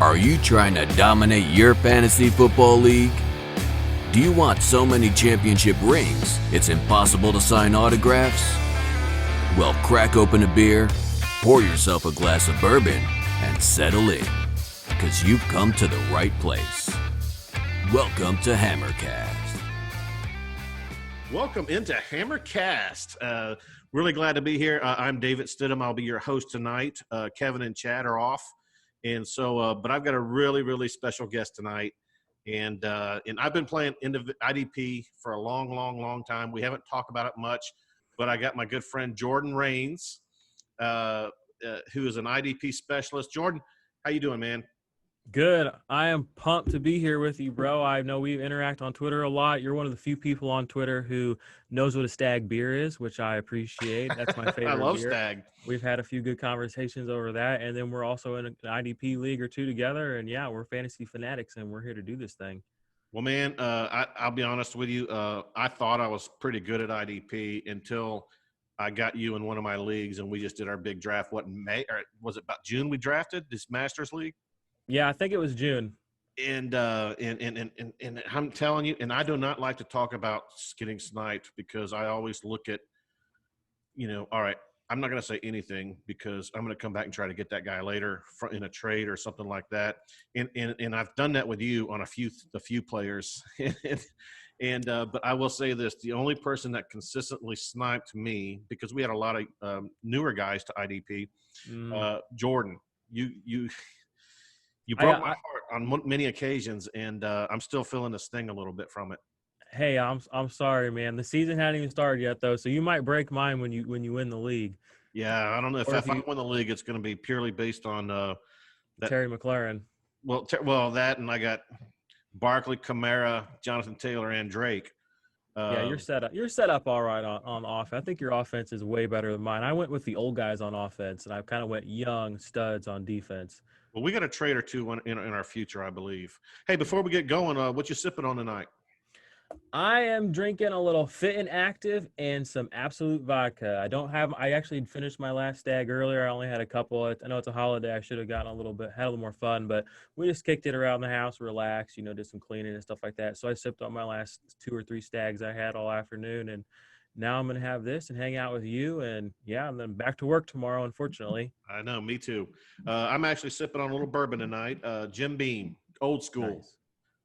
Are you trying to dominate your fantasy football league? Do you want so many championship rings it's impossible to sign autographs? Well, crack open a beer, pour yourself a glass of bourbon, and settle in, because you've come to the right place. Welcome to Hammercast. Welcome into Hammercast. Really glad to be here. I'm David Stidham. I'll be your host tonight. Kevin and Chad are off. And so, but I've got a really, really special guest tonight. And I've been playing IDP for a long time. We haven't talked about it much, but I got my good friend Jordan Rains, who is an IDP specialist. Jordan, how you doing, man? Good. I am pumped to be here with you, bro. I know we interact on Twitter a lot. You're one of the few people on Twitter who knows what a stag beer is, which I appreciate. That's my favorite I love beer. stag. We've had a few good conversations over that, and then we're also in an IDP league or two together, and yeah, we're fantasy fanatics, and we're here to do this thing. Well, man, I'll be honest with you. I thought I was pretty good at IDP until I got you in one of my leagues, and we just did our big draft. What, in May, or was it about June we drafted this Masters League? Yeah, I think it was June. And I'm telling you, and I do not like to talk about getting sniped because I always look at, all right, I'm not going to say anything because I'm going to come back and try to get that guy later in a trade or something like that. And I've done that with you on a few players. But I will say this: the only person that consistently sniped me, because we had a lot of newer guys to IDP, Jordan, you broke my heart on many occasions, and I'm still feeling the sting a little bit from it. Hey, I'm sorry, man. The season hadn't even started yet, though, so you might break mine when you win the league. Yeah, I don't know if I win the league, it's going to be purely based on Terry McLaurin. Well, that, and I got Barkley, Kamara, Jonathan Taylor, and Drake. Yeah, you're set up. You're set up all right on offense. I think your offense is way better than mine. I went with the old guys on offense, and I kind of went young studs on defense. Well, we got a trade or two in our future, I believe. Hey, before we get going, what you sipping on tonight? I am drinking a little Fit and Active and some Absolute Vodka. I actually finished my last stag earlier. I only had a couple. I know it's a holiday. I should have gotten had a little more fun, but we just kicked it around the house, relaxed, did some cleaning and stuff like that. So I sipped on my last 2 or 3 stags I had all afternoon, and now I'm going to have this and hang out with you. And yeah, and then back to work tomorrow, unfortunately. I know, me too. I'm actually sipping on a little bourbon tonight. Jim Beam, old school.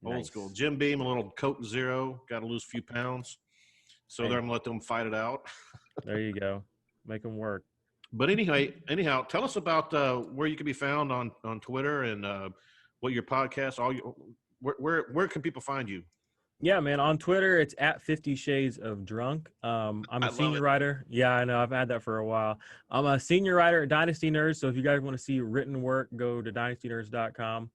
Nice. Old school. Jim Beam, a little Coke Zero, got to lose a few pounds. So they're going to let them fight it out. There you go. Make them work. But anyhow, tell us about where you can be found on Twitter and what your podcast, where can people find you? Yeah, man. On Twitter, it's at 50 Shades of Drunk. I'm a senior writer. Yeah, I know. I've had that for a while. I'm a senior writer at Dynasty Nerds. So if you guys want to see written work, go to dynastynerds.com.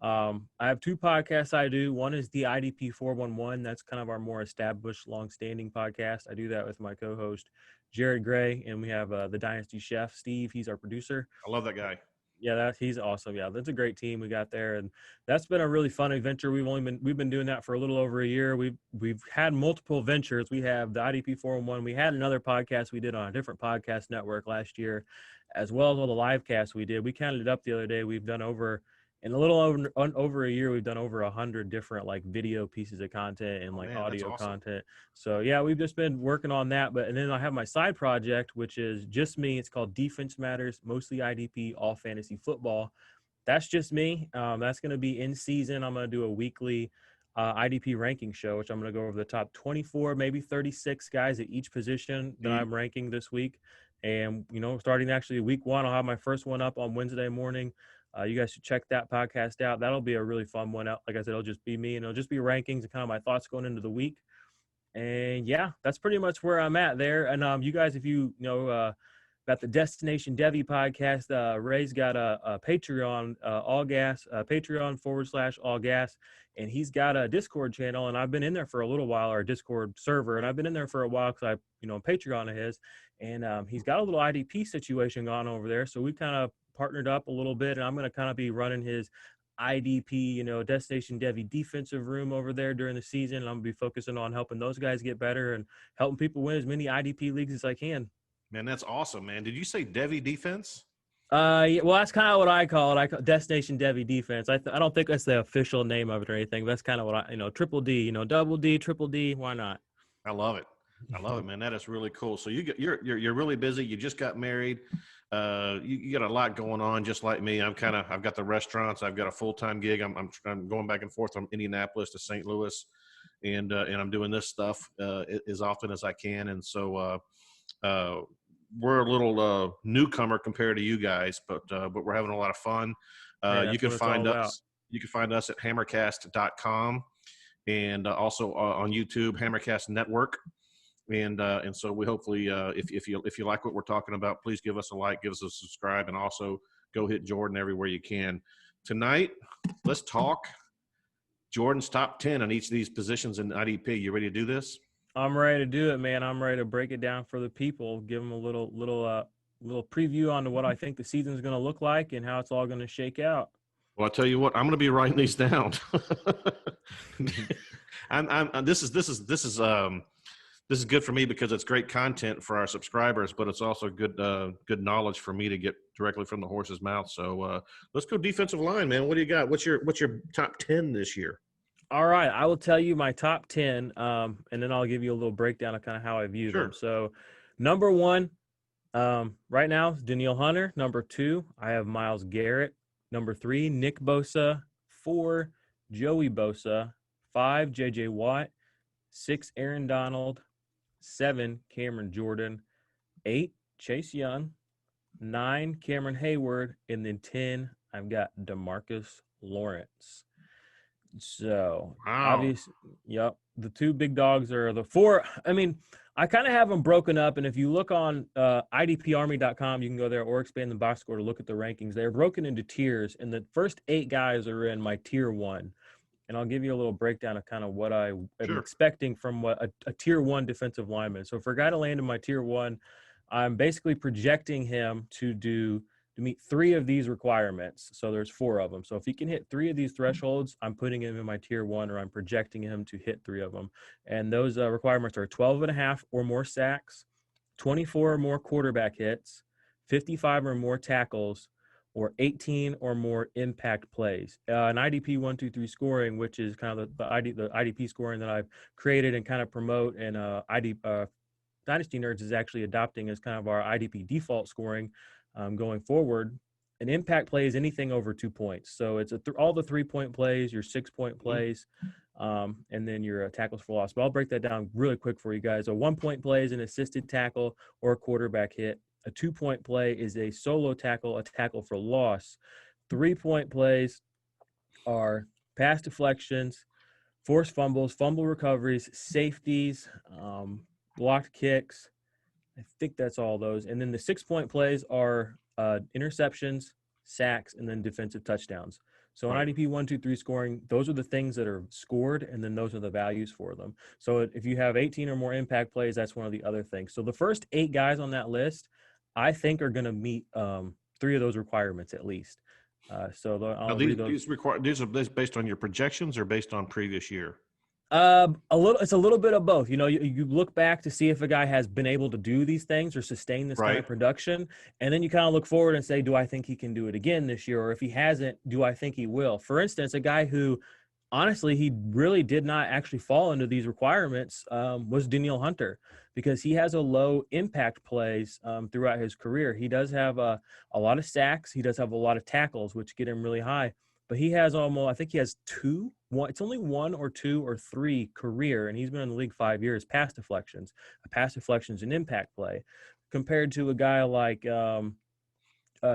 I have 2 podcasts I do. One is the IDP 411. That's kind of our more established, long-standing podcast. I do that with my co-host, Jared Gray, and we have the Dynasty Chef, Steve. He's our producer. I love that guy. Yeah, he's awesome. Yeah, that's a great team we got there, and that's been a really fun adventure. We've been doing that for a little over a year. We've had multiple ventures. We have the IDP 411. We had another podcast we did on a different podcast network last year, as well as all the live casts we did. We counted it up the other day. We've done in a little over a year, we've done over 100 different video pieces of content and audio content. So yeah, we've just been working on that. And then I have my side project, which is just me. It's called Defense Matters, mostly IDP, all fantasy football. That's just me. That's going to be in season. I'm going to do a weekly IDP ranking show, which I'm going to go over the top 24, maybe 36 guys at each position that I'm ranking this week. And, starting actually week 1, I'll have my first one up on Wednesday morning. You guys should check that podcast out. That'll be a really fun one. Like I said, it'll just be me, and it'll just be rankings and kind of my thoughts going into the week. And yeah, that's pretty much where I'm at there. And you guys, if you know about the Destination Devi podcast, Ray's got a Patreon, All Gas, Patreon/All Gas, and he's got a Discord channel. And I've been in there for a little while, or a Discord server, and I've been in there for a while because I'm Patreon of his, and he's got a little IDP situation going over there. So we kind of partnered up a little bit, and I'm going to kind of be running his IDP, Destination Devi defensive room over there during the season. And I'm going to be focusing on helping those guys get better and helping people win as many IDP leagues as I can. Man, that's awesome, man. Did you say Devi defense? Yeah, well, that's kind of what I call it. I call Destination Debbie defense. I don't think that's the official name of it or anything. But that's kind of what triple D, double D, triple D. Why not? I love it. I love it, man. That is really cool. So you're really busy. You just got married. You got a lot going on, just like me. I've got the restaurants. I've got a full-time gig. I'm going back and forth from Indianapolis to St. Louis, and I'm doing this stuff as often as I can. And so we're a little newcomer compared to you guys, but we're having a lot of fun. Hey, You can that's what it's find all about. us. You can find us at hammercast.com and also on YouTube, Hammercast Network. And so we hopefully, if you like what we're talking about, please give us a like, give us a subscribe, and also go hit Jordan everywhere you can. Tonight, let's talk Jordan's top 10 on each of these positions in IDP. You ready to do this? I'm ready to do it, man. I'm ready to break it down for the people, give them a little preview on what I think the season's going to look like and how it's all going to shake out. Well, I'll tell you what, I'm going to be writing these down. This is good for me because it's great content for our subscribers, but it's also good knowledge for me to get directly from the horse's mouth. So let's go defensive line, man. What do you got? What's your top 10 this year? All right, I will tell you my top 10, and then I'll give you a little breakdown of kind of how I view them. So number 1, right now, is Danielle Hunter. Number 2, I have Myles Garrett. Number 3, Nick Bosa. 4, Joey Bosa. 5, J.J. Watt. 6, Aaron Donald. 7, Cameron Jordan. 8, Chase Young. 9, Cameron Hayward. And then 10, I've got DeMarcus Lawrence. So, obviously, yep, the 2 big dogs are the 4. I mean, I kind of have them broken up, and if you look on idparmy.com, you can go there or expand the box score to look at the rankings. They're broken into tiers, and the first 8 guys are in my tier 1. And I'll give you a little breakdown of kind of what I am expecting from what a tier 1 defensive lineman. So for a guy to land in my tier 1, I'm basically projecting him to meet 3 of these requirements. So there's 4 of them. So if he can hit 3 of these thresholds, I'm putting him in my tier 1, or I'm projecting him to hit 3 of them. And those requirements are 12.5 or more sacks, 24 or more quarterback hits, 55 or more tackles, or 18 or more impact plays. An IDP 1, 2, 3 scoring, which is kind of the IDP scoring that I've created and kind of promote, and Dynasty Nerds is actually adopting as kind of our IDP default scoring going forward. An impact play is anything over 2 points. So it's all the 3-point plays, your 6-point plays, and then your tackles for loss. But I'll break that down really quick for you guys. A 1-point play is an assisted tackle or a quarterback hit. A 2-point play is a solo tackle, a tackle for loss. 3-point plays are pass deflections, forced fumbles, fumble recoveries, safeties, blocked kicks. I think that's all those. And then the 6-point plays are interceptions, sacks, and then defensive touchdowns. So in IDP 1, 2, 3 scoring, those are the things that are scored, and then those are the values for them. So if you have 18 or more impact plays, that's one of the other things. So the first 8 guys on that list, I think, are going to meet 3 of those requirements at least. So I'll read those. These are based on your projections or based on previous year? It's a little bit of both. You look back to see if a guy has been able to do these things or sustain this kind of production, and then you kind of look forward and say, do I think he can do it again this year? Or if he hasn't, do I think he will? For instance, a guy who, honestly, he really did not actually fall into these requirements was Danielle Hunter, because he has a low impact plays throughout his career. He does have a lot of sacks. He does have a lot of tackles, which get him really high. But he has I think he has 2. It's only 1 or 2 or 3 career, and he's been in the league 5 years, pass deflections. A pass deflection is an impact play, compared to a guy like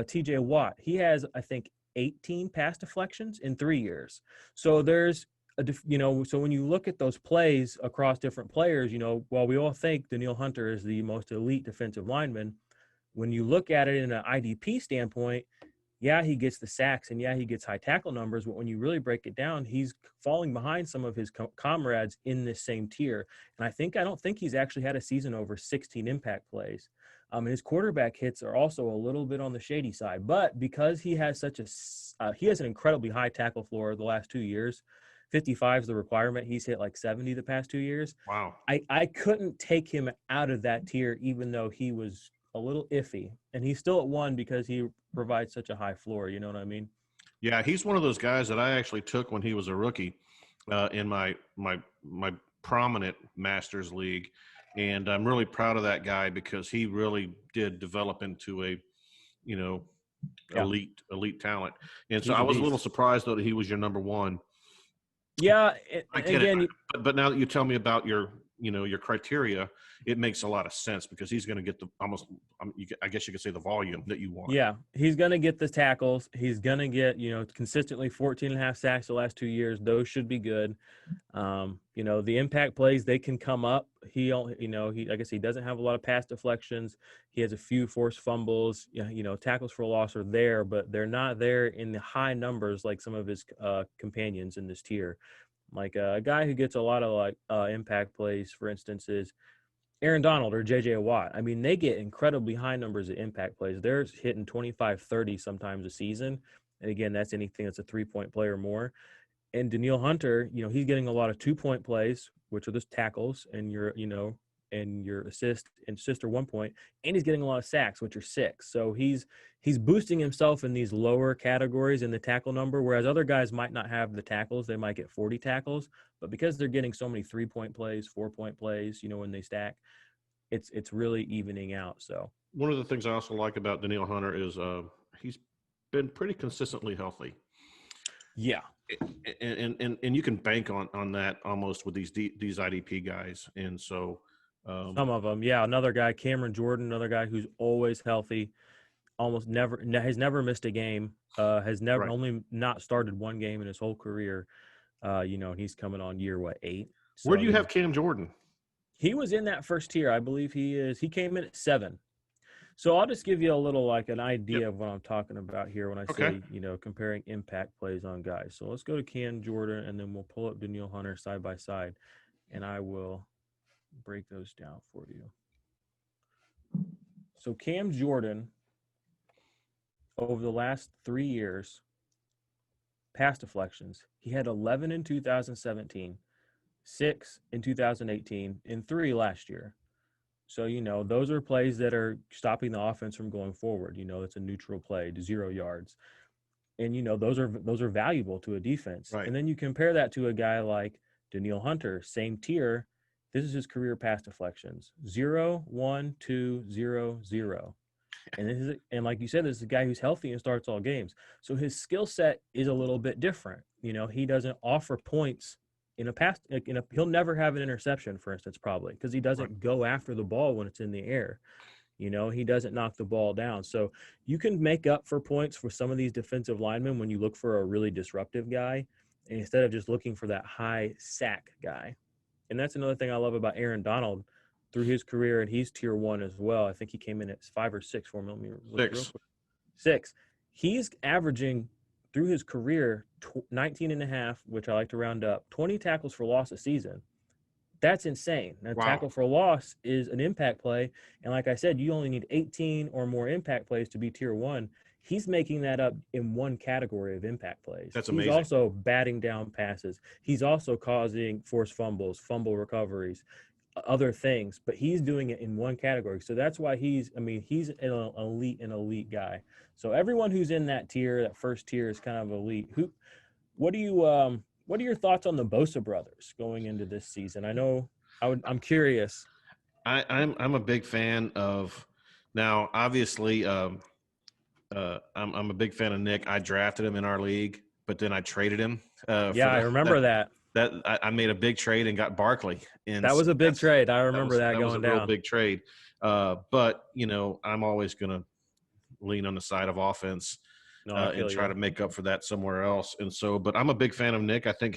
T.J. Watt. He has, I think, 18 pass deflections in 3 years. So there's so when you look at those plays across different players, while we all think Danielle Hunter is the most elite defensive lineman, when you look at it in an IDP standpoint, yeah, he gets the sacks, and yeah, he gets high tackle numbers, but when you really break it down, he's falling behind some of his comrades in this same tier. And I don't think he's actually had a season over 16 impact plays. And his quarterback hits are also a little bit on the shady side, but because he has he has an incredibly high tackle floor the last 2 years. 55 is the requirement. He's hit like 70 the past 2 years. Wow. I couldn't take him out of that tier, even though he was a little iffy, and he's still at 1 because he provides such a high floor. You know what I mean? Yeah, he's one of those guys that I actually took when he was a rookie in my prominent Masters League, and I'm really proud of that guy because he really did develop into a, you know, Yeah. elite talent. And so He's I a was a little beast. surprised though that he was your number one. Yeah, I get again, it, but now that you tell me about your criteria, it makes a lot of sense because he's going to get the almost. I guess you could say the volume that you want. yeah, he's going to get the tackles. He's going to get, consistently 14 and a half sacks the last 2 years. Those should be good. The impact plays, they can come up. I guess he doesn't have a lot of pass deflections. He has a few forced fumbles. Tackles for loss are there, but they're not there in the high numbers like some of his companions in this tier. Like a guy who gets a lot of impact plays, for instance, is Aaron Donald or J.J. Watt. I mean, they get incredibly high numbers of impact plays. They're hitting 25, 30 sometimes a season. And again, that's anything that's a 3-point play or more. And Danielle Hunter, he's getting a lot of 2-point plays, which are those tackles and your assist or 1 point, and he's getting a lot of sacks, which are 6. So he's boosting himself in these lower categories in the tackle number, whereas other guys might not have the tackles. They might get 40 tackles, but because they're getting so many 3-point plays, 4-point plays, when they stack, it's really evening out. So one of the things I also like about Danielle Hunter is he's been pretty consistently healthy. Yeah. And you can bank on that almost with these IDP guys. And so some of them, yeah. Another guy, Cameron Jordan, another guy who's always healthy, almost has never missed a game, has never right. only not started one game in his whole career. He's coming on year 8. So, where do you have Cam Jordan? He was in that first tier, I believe he came in at 7. So I'll just give you a little an idea of what I'm talking about here when I say, comparing impact plays on guys. So let's go to Cam Jordan, and then we'll pull up Danielle Hunter side by side, and I will break those down for you. So Cam Jordan, over the last 3 years, pass deflections, he had 11 in 2017, 6 in 2018, and 3 last year. So, those are plays that are stopping the offense from going forward. It's a neutral play to 0 yards. And, those are valuable to a defense. Right. And then you compare that to a guy like Danielle Hunter, same tier. This is his career pass deflections: 0, 1, 2, 0, 0. And like you said, this is a guy who's healthy and starts all games. So his skill set is a little bit different. He doesn't offer points in a pass. He'll never have an interception, for instance, probably because he doesn't go after the ball when it's in the air. He doesn't knock the ball down. So you can make up for points for some of these defensive linemen when you look for a really disruptive guy instead of just looking for that high sack guy. And that's another thing I love about Aaron Donald through his career, and he's tier 1 as well. I think he came in at 5 or 6 for me. 6. He's averaging through his career 19 and a half, which I like to round up, 20 tackles for loss a season. That's insane. Now, tackle for loss is an impact play. And like I said, you only need 18 or more impact plays to be tier 1. He's making that up in one category of impact plays. That's amazing. He's also batting down passes. He's also causing forced fumbles, fumble recoveries, other things, but he's doing it in one category. So that's why he's an elite guy. So everyone who's in that tier, that first tier, is kind of elite. What are your thoughts on the Bosa brothers going into this season? I'm curious. I'm a big fan of. Now, obviously, I'm a big fan of Nick. I drafted him in our league, but then I traded him. I remember that. I made a big trade and got Barkley. And that was a big trade. I remember that was a down. real big trade. But I'm always going to lean on the side of offense and try to make up for that somewhere else. And so, but I'm a big fan of Nick. I think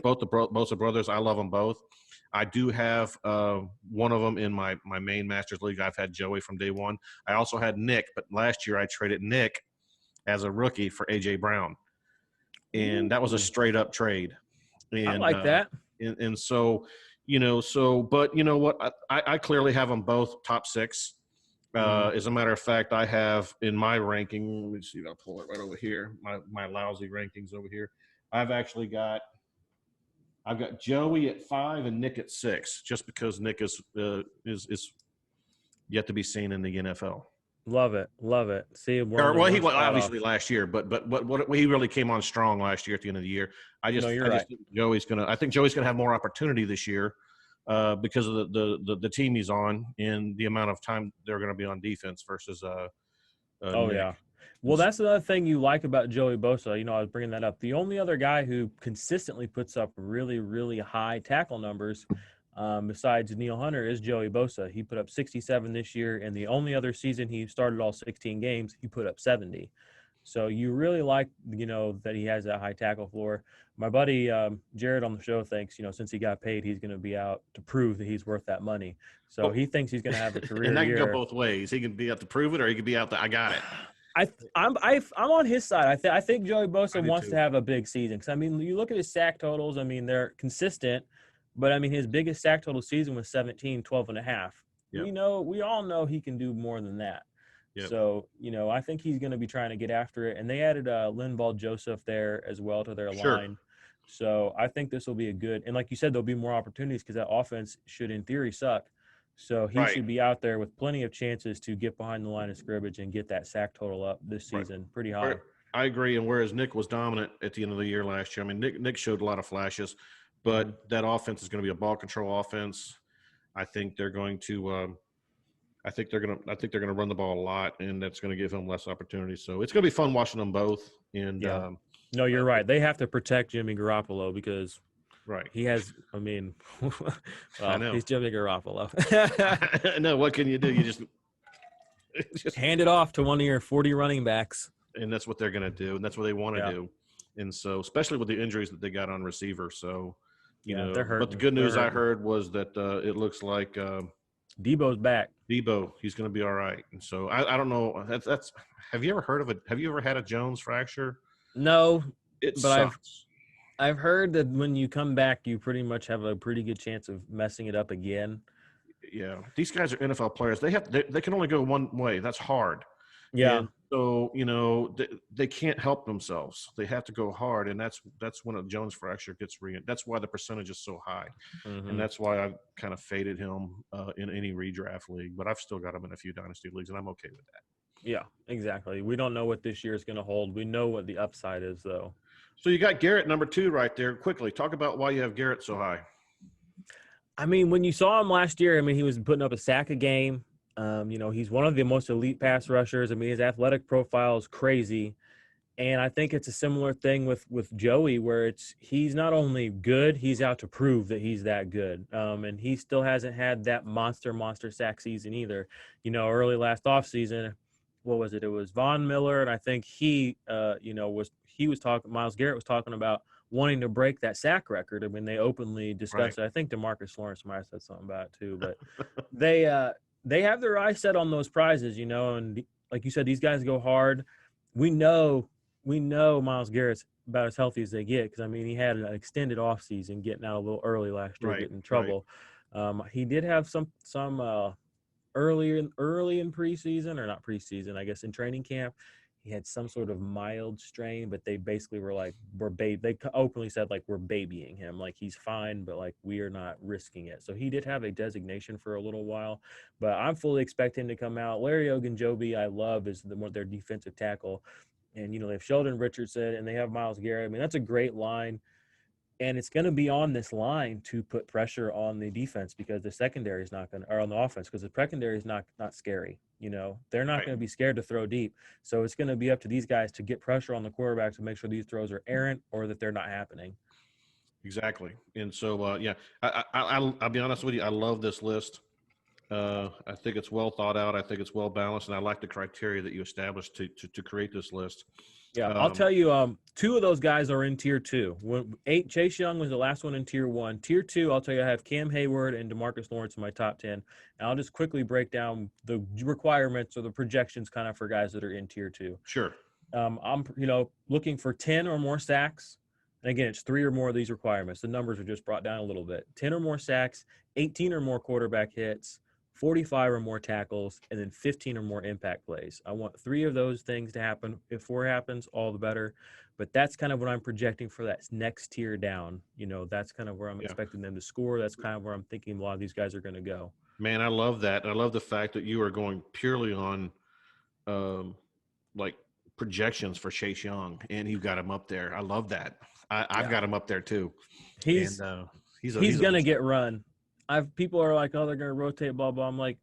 both the Bosa brothers, I love them both. I do have one of them in my main Masters League. I've had Joey from day one. I also had Nick, but last year I traded Nick as a rookie for A.J. Brown. And that was a straight up trade. And, I like that. And so, but you know what? I clearly have them both top 6. As a matter of fact, I have in my ranking, let me see if I'll pull it right over here, my lousy rankings over here. I've got Joey at 5 and Nick at 6, just because Nick is yet to be seen in the NFL. Love it. Love it. See, Well, he one was spot obviously off. last year, but he really came on strong last year at the end of the year. No, you're I right. just think Joey's gonna have more opportunity this year because of the team he's on and the amount of time they're going to be on defense versus Oh, Nick. yeah. Well, that's another thing you like about Joey Bosa. I was bringing that up. The only other guy who consistently puts up really, really high tackle numbers besides Neil Hunter is Joey Bosa. He put up 67 this year, and the only other season he started all 16 games, he put up 70. So you really like, that he has that high tackle floor. My buddy Jared on the show thinks, since he got paid, he's going to be out to prove that he's worth that money. So he thinks he's going to have a career and that can year. go both ways. He can be out to prove it, or he can be out to I got it. I'm on his side. I think Joey Bosa wants too. to have a big season because you look at his sack totals. They're consistent, but his biggest sack total season was 17, 12 and a half. Yep. We all know he can do more than that. Yep. So I think he's going to be trying to get after it. And they added Linval Joseph there as well to their line. So I think this will be a good. And like you said, there'll be more opportunities because that offense should, in theory, suck. So he should be out there with plenty of chances to get behind the line of scrimmage and get that sack total up this season pretty high. I agree. And whereas Nick was dominant at the end of the year last year, Nick showed a lot of flashes, but that offense is going to be a ball control offense. I think they're going to I think they're going to run the ball a lot, and that's going to give him less opportunities. So it's going to be fun watching them both. And no, you're right. They have to protect Jimmy Garoppolo because he has. I know he's Jimmy Garoppolo. No, what can you do? You just hand it off to one of your 40 running backs, and that's what they're going to do, and that's what they want to do. And so, especially with the injuries that they got on receiver, so they're hurting. But the good news I heard was that it looks like Debo's back. Debo, he's going to be all right. And so I don't know. That's. Have you ever heard of it? Have you ever had a Jones fracture? No, but sucks. I've heard that when you come back, you pretty much have a pretty good chance of messing it up again. Yeah, these guys are NFL players. They can only go one way. That's hard. Yeah. And so they can't help themselves. They have to go hard, and that's when a Jones fracture gets That's why the percentage is so high, and that's why I kind of faded him in any redraft league. But I've still got him in a few dynasty leagues, and I'm okay with that. Yeah, exactly. We don't know what this year is going to hold. We know what the upside is, though. So you got Garrett number 2 right there. Quickly, talk about why you have Garrett so high. When you saw him last year, he was putting up a sack a game. He's one of the most elite pass rushers. His athletic profile is crazy. And I think it's a similar thing with Joey, where he's not only good, he's out to prove that he's that good. And he still hasn't had that monster sack season either. Early last offseason, what was it? It was Von Miller, and I think Myles Garrett was talking about wanting to break that sack record. They openly discussed it. I think DeMarcus Lawrence might have said something about it too. But they have their eyes set on those prizes, and like you said, these guys go hard. We know Myles Garrett's about as healthy as they get because he had an extended offseason, getting out a little early last year, getting in trouble. He did have some early in preseason, or not preseason, I guess in training camp. He had some sort of mild strain, but they basically were like, they openly said, like, we're babying him. Like, he's fine, but, like, we are not risking it. So he did have a designation for a little while, but I'm fully expecting him to come out. Larry Ogunjobi, I love, is their defensive tackle. And, they have Sheldon Richardson, and they have Myles Garrett. That's a great line. And it's going to be on this line to put pressure on the defense because the secondary is not going to – or on the offense because the secondary is not scary. They're not going to be scared to throw deep. So it's going to be up to these guys to get pressure on the quarterback to make sure these throws are errant or that they're not happening. Exactly. And so, I'll be honest with you. I love this list. I think it's well thought out. I think it's well balanced, and I like the criteria that you established to create this list. Yeah, I'll tell you, 2 of those guys are in Tier 2. Chase Young was the last one in Tier 1. Tier 2, I'll tell you, I have Cam Hayward and DeMarcus Lawrence in my top 10. And I'll just quickly break down the requirements or the projections kind of for guys that are in Tier 2. Sure. I'm, looking for 10 or more sacks. And again, it's 3 or more of these requirements. The numbers are just brought down a little bit. 10 or more sacks, 18 or more quarterback hits, 45 or more tackles, and then 15 or more impact plays. I want 3 of those things to happen. If 4 happens, all the better. But that's kind of what I'm projecting for that next tier down. That's kind of where I'm expecting them to score. That's kind of where I'm thinking a lot of these guys are going to go. Man, I love that. I love the fact that you are going purely on like projections for Chase Young, and you've got him up there. I love that. I've Yeah. got him up there too. He's And he's he's a gonna machine. get run. People are like, oh, they're gonna rotate, blah blah. I'm like,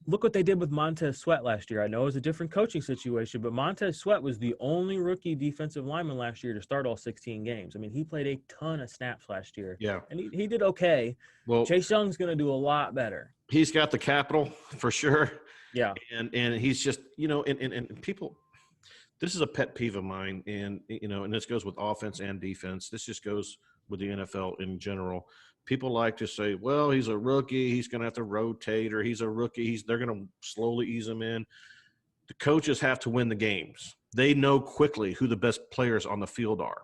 look what they did with Montez Sweat last year. I know it was a different coaching situation, but Montez Sweat was the only rookie defensive lineman last year to start all 16 games. I mean, he played a ton of snaps last year, Yeah. and he did okay. Well, Chase Young's gonna do a lot better. he's got the capital for sure. Yeah. And he's just, and people, this is a pet peeve of mine. And this goes with offense and defense. This just goes with the NFL in general. People like to say, well, he's a rookie. He's going to have to rotate, or he's a rookie. They're going to slowly ease him in. The coaches have to win the games. They know quickly who the best players on the field are,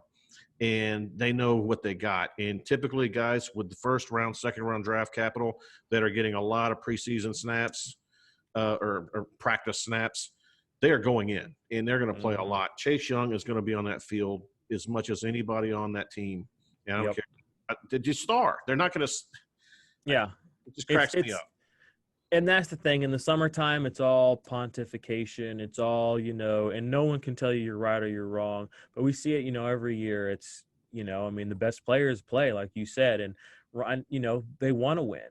and they know what they got. And typically guys with the first round, second round draft capital that are getting a lot of preseason snaps or practice snaps, they are going in, and they're going to play a lot. Chase Young is going to be on that field as much as anybody on that team. And I don't care. They just star. They're not going to. Yeah. It just cracks me up. And that's the thing. In the summertime, it's all pontification. It's all, and no one can tell you you're right or you're wrong. But we see it, every year. It's, I mean, the best players play, like you said, and, they want to win.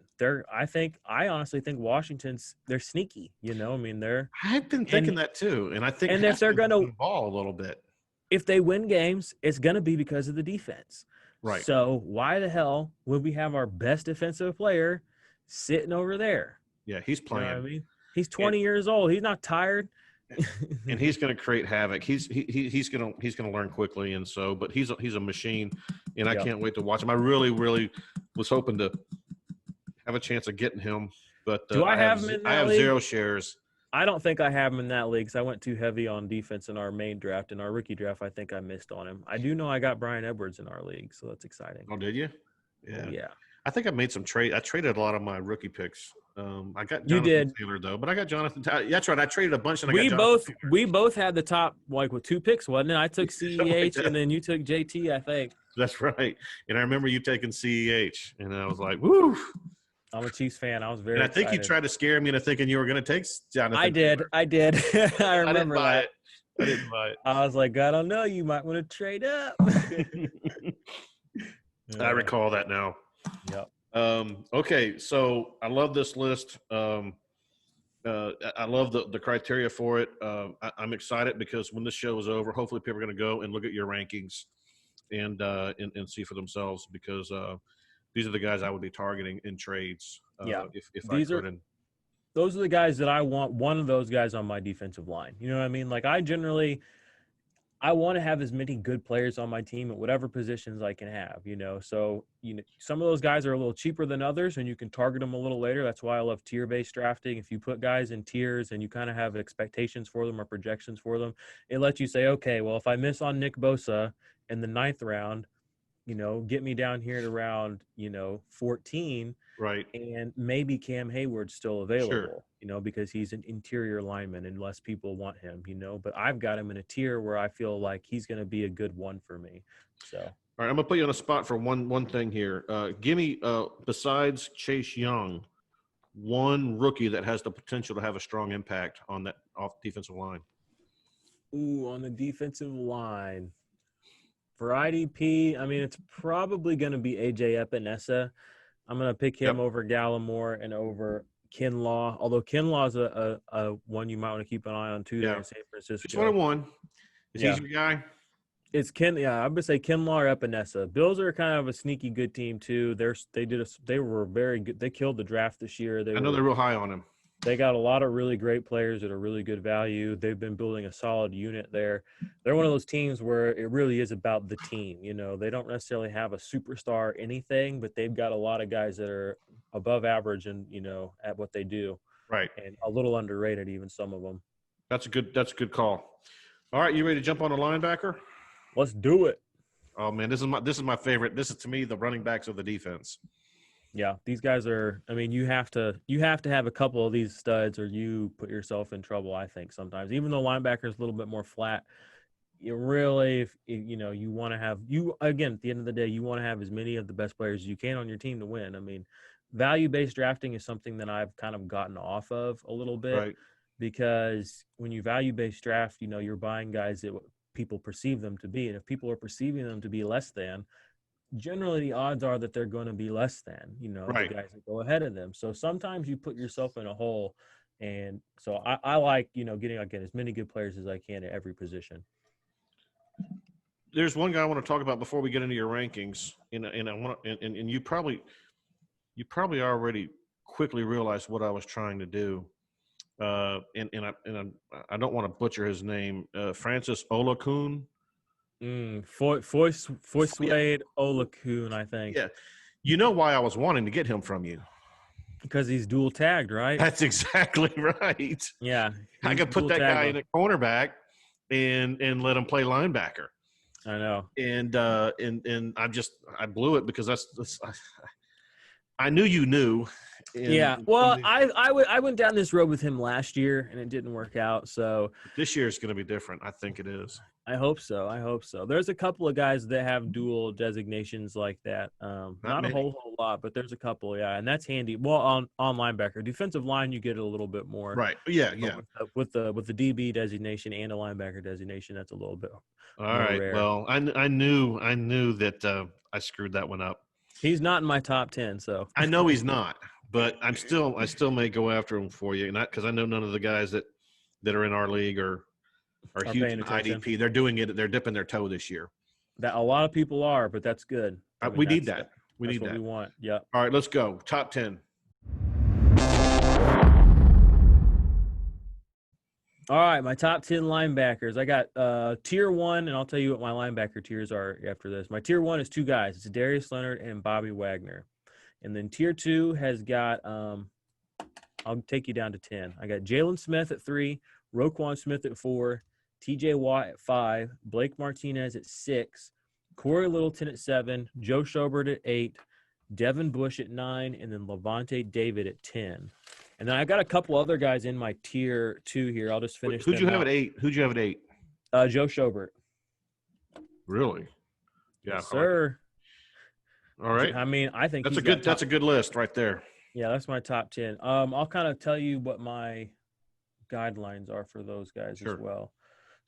I honestly think Washington's, they're sneaky, I mean, I've been thinking that too. And I think and if they're going to ball a little bit, if they win games, it's going to be because of the defense. Right. So why the hell would we have our best defensive player sitting over there? Yeah, he's playing. You know what I mean? He's 20 years old. He's not tired. And he's going to create havoc. He's going to learn quickly, and so. But he's a machine, and I can't wait to watch him. I really, really was hoping to have a chance of getting him, but do I have him in that I have league? 0 shares. I don't think I have him in that league because I went too heavy on defense in our main draft. In our rookie draft, I think I missed on him. I do know I got Brian Edwards in our league, so that's exciting. Oh, did you? Yeah. Yeah. I think I made some trade. I traded a lot of my rookie picks. I got Jonathan Taylor though, but I got Jonathan. That's right. I traded a bunch, and we both had the top with 2 picks, wasn't it? I took CEH and then you took JT, I think. That's right. And I remember you taking CEH, and I was like, "Woo!" I'm a Chiefs fan. I was very. And I think excited. you tried to scare me into thinking you were going to take Jonathan. I did. Taylor. I did. I remember that. I didn't buy it. I was like, I don't know. You might want to trade up. I recall that now. Yep. Okay, so I love this list. I love the criteria for it. I'm excited because when this show is over, hopefully people are going to go and look at your rankings and see for themselves, because these are the guys I would be targeting in trades. If these I could. Those are the guys that I want. One of those guys on my defensive line. You know what I mean? Like I want to have as many good players on my team at whatever positions I can have, So, some of those guys are a little cheaper than others, and you can target them a little later. That's why I love tier-based drafting. If you put guys in tiers and you kind of have expectations for them or projections for them, it lets you say, okay, well, if I miss on Nick Bosa in the 9th round, get me down here to round, 14. Right. And maybe Cam Hayward's still available, sure. Because he's an interior lineman and less people want him, but I've got him in a tier where I feel like he's going to be a good one for me. So, all right, I'm going to put you on a spot for one thing here. Give me, besides Chase Young, one rookie that has the potential to have a strong impact on that off defensive line. Ooh, on the defensive line. For IDP, I mean, it's probably going to be AJ Epinesa. I'm going to pick him over Gallimore and over Kinlaw, although Kinlaw is a one you might want to keep an eye on too there in San Francisco. Just 1-1. Is he your guy? It's I would say Kinlaw or Epinesa. Bills are kind of a sneaky good team too. They were very good. They killed the draft this year. I know they're real high on him. They got a lot of really great players at a really good value. They've been building a solid unit there. They're one of those teams where it really is about the team. They don't necessarily have a superstar anything, but they've got a lot of guys that are above average and, at what they do. Right. And a little underrated, even some of them. That's a good call. All right. You ready to jump on a linebacker? Let's do it. Oh man, this is my favorite. This is, to me, the running backs of the defense. Yeah, these guys are. I mean, you have to have a couple of these studs, or you put yourself in trouble. I think sometimes, even though linebacker is a little bit more flat, you really, you want to have again at the end of the day, you want to have as many of the best players as you can on your team to win. I mean, value-based drafting is something that I've kind of gotten off of a little bit, Right. because when you value-based draft, you're buying guys that people perceive them to be. And if people are perceiving them to be less than, generally the odds are that they're going to be less than, the Right. guys that go ahead of them. So sometimes you put yourself in a hole. And so I like, getting, again, as many good players as I can at every position. There's one guy I want to talk about before we get into your rankings, and I want and you probably already quickly realized what I was trying to do. And I don't want to butcher his name. Francis Olakun. Foysuade Olakun, I think. Yeah. You know why I was wanting to get him from you? Because he's dual tagged, right? That's exactly right. Yeah. I could put that guy in a cornerback and let him play linebacker. I know. And I blew it because I knew you knew. Yeah. Well, I went down this road with him last year and it didn't work out. So this year is going to be different. I think it is. I hope so. There's a couple of guys that have dual designations like that. Not a whole lot, but there's a couple. Yeah. And that's handy. Well, on linebacker, defensive line, you get it a little bit more. Right. Yeah. Yeah. With the DB designation and a linebacker designation, that's a little bit. All right. Rare. Well, I knew that I screwed that one up. He's not in my top 10, so I know he's not, but I still may go after him for you, not because I know none of the guys that are in our league are huge in IDP. They're doing it. They're dipping their toe this year. That a lot of people are, but that's good. We need that. That's what we want. Yeah. All right, let's go. Top 10. All right, my top 10 linebackers. I got tier 1, and I'll tell you what my linebacker tiers are after this. My tier 1 is 2 guys. It's Darius Leonard and Bobby Wagner. And then tier 2 has got I'll take you down to 10. I got Jalen Smith at 3, Roquan Smith at 4, TJ Watt at 5, Blake Martinez at 6, Corey Littleton at 7, Joe Schobert at 8, Devin Bush at 9, and then Levante David at 10. And then I got a couple other guys in my tier 2 here. I'll just finish. Who'd you have at 8? Joe Schobert. Really? Yeah, yes, sir. All right. I mean, I think that's a good list right there. Yeah, that's my top 10. I'll kind of tell you what my guidelines are for those guys as well.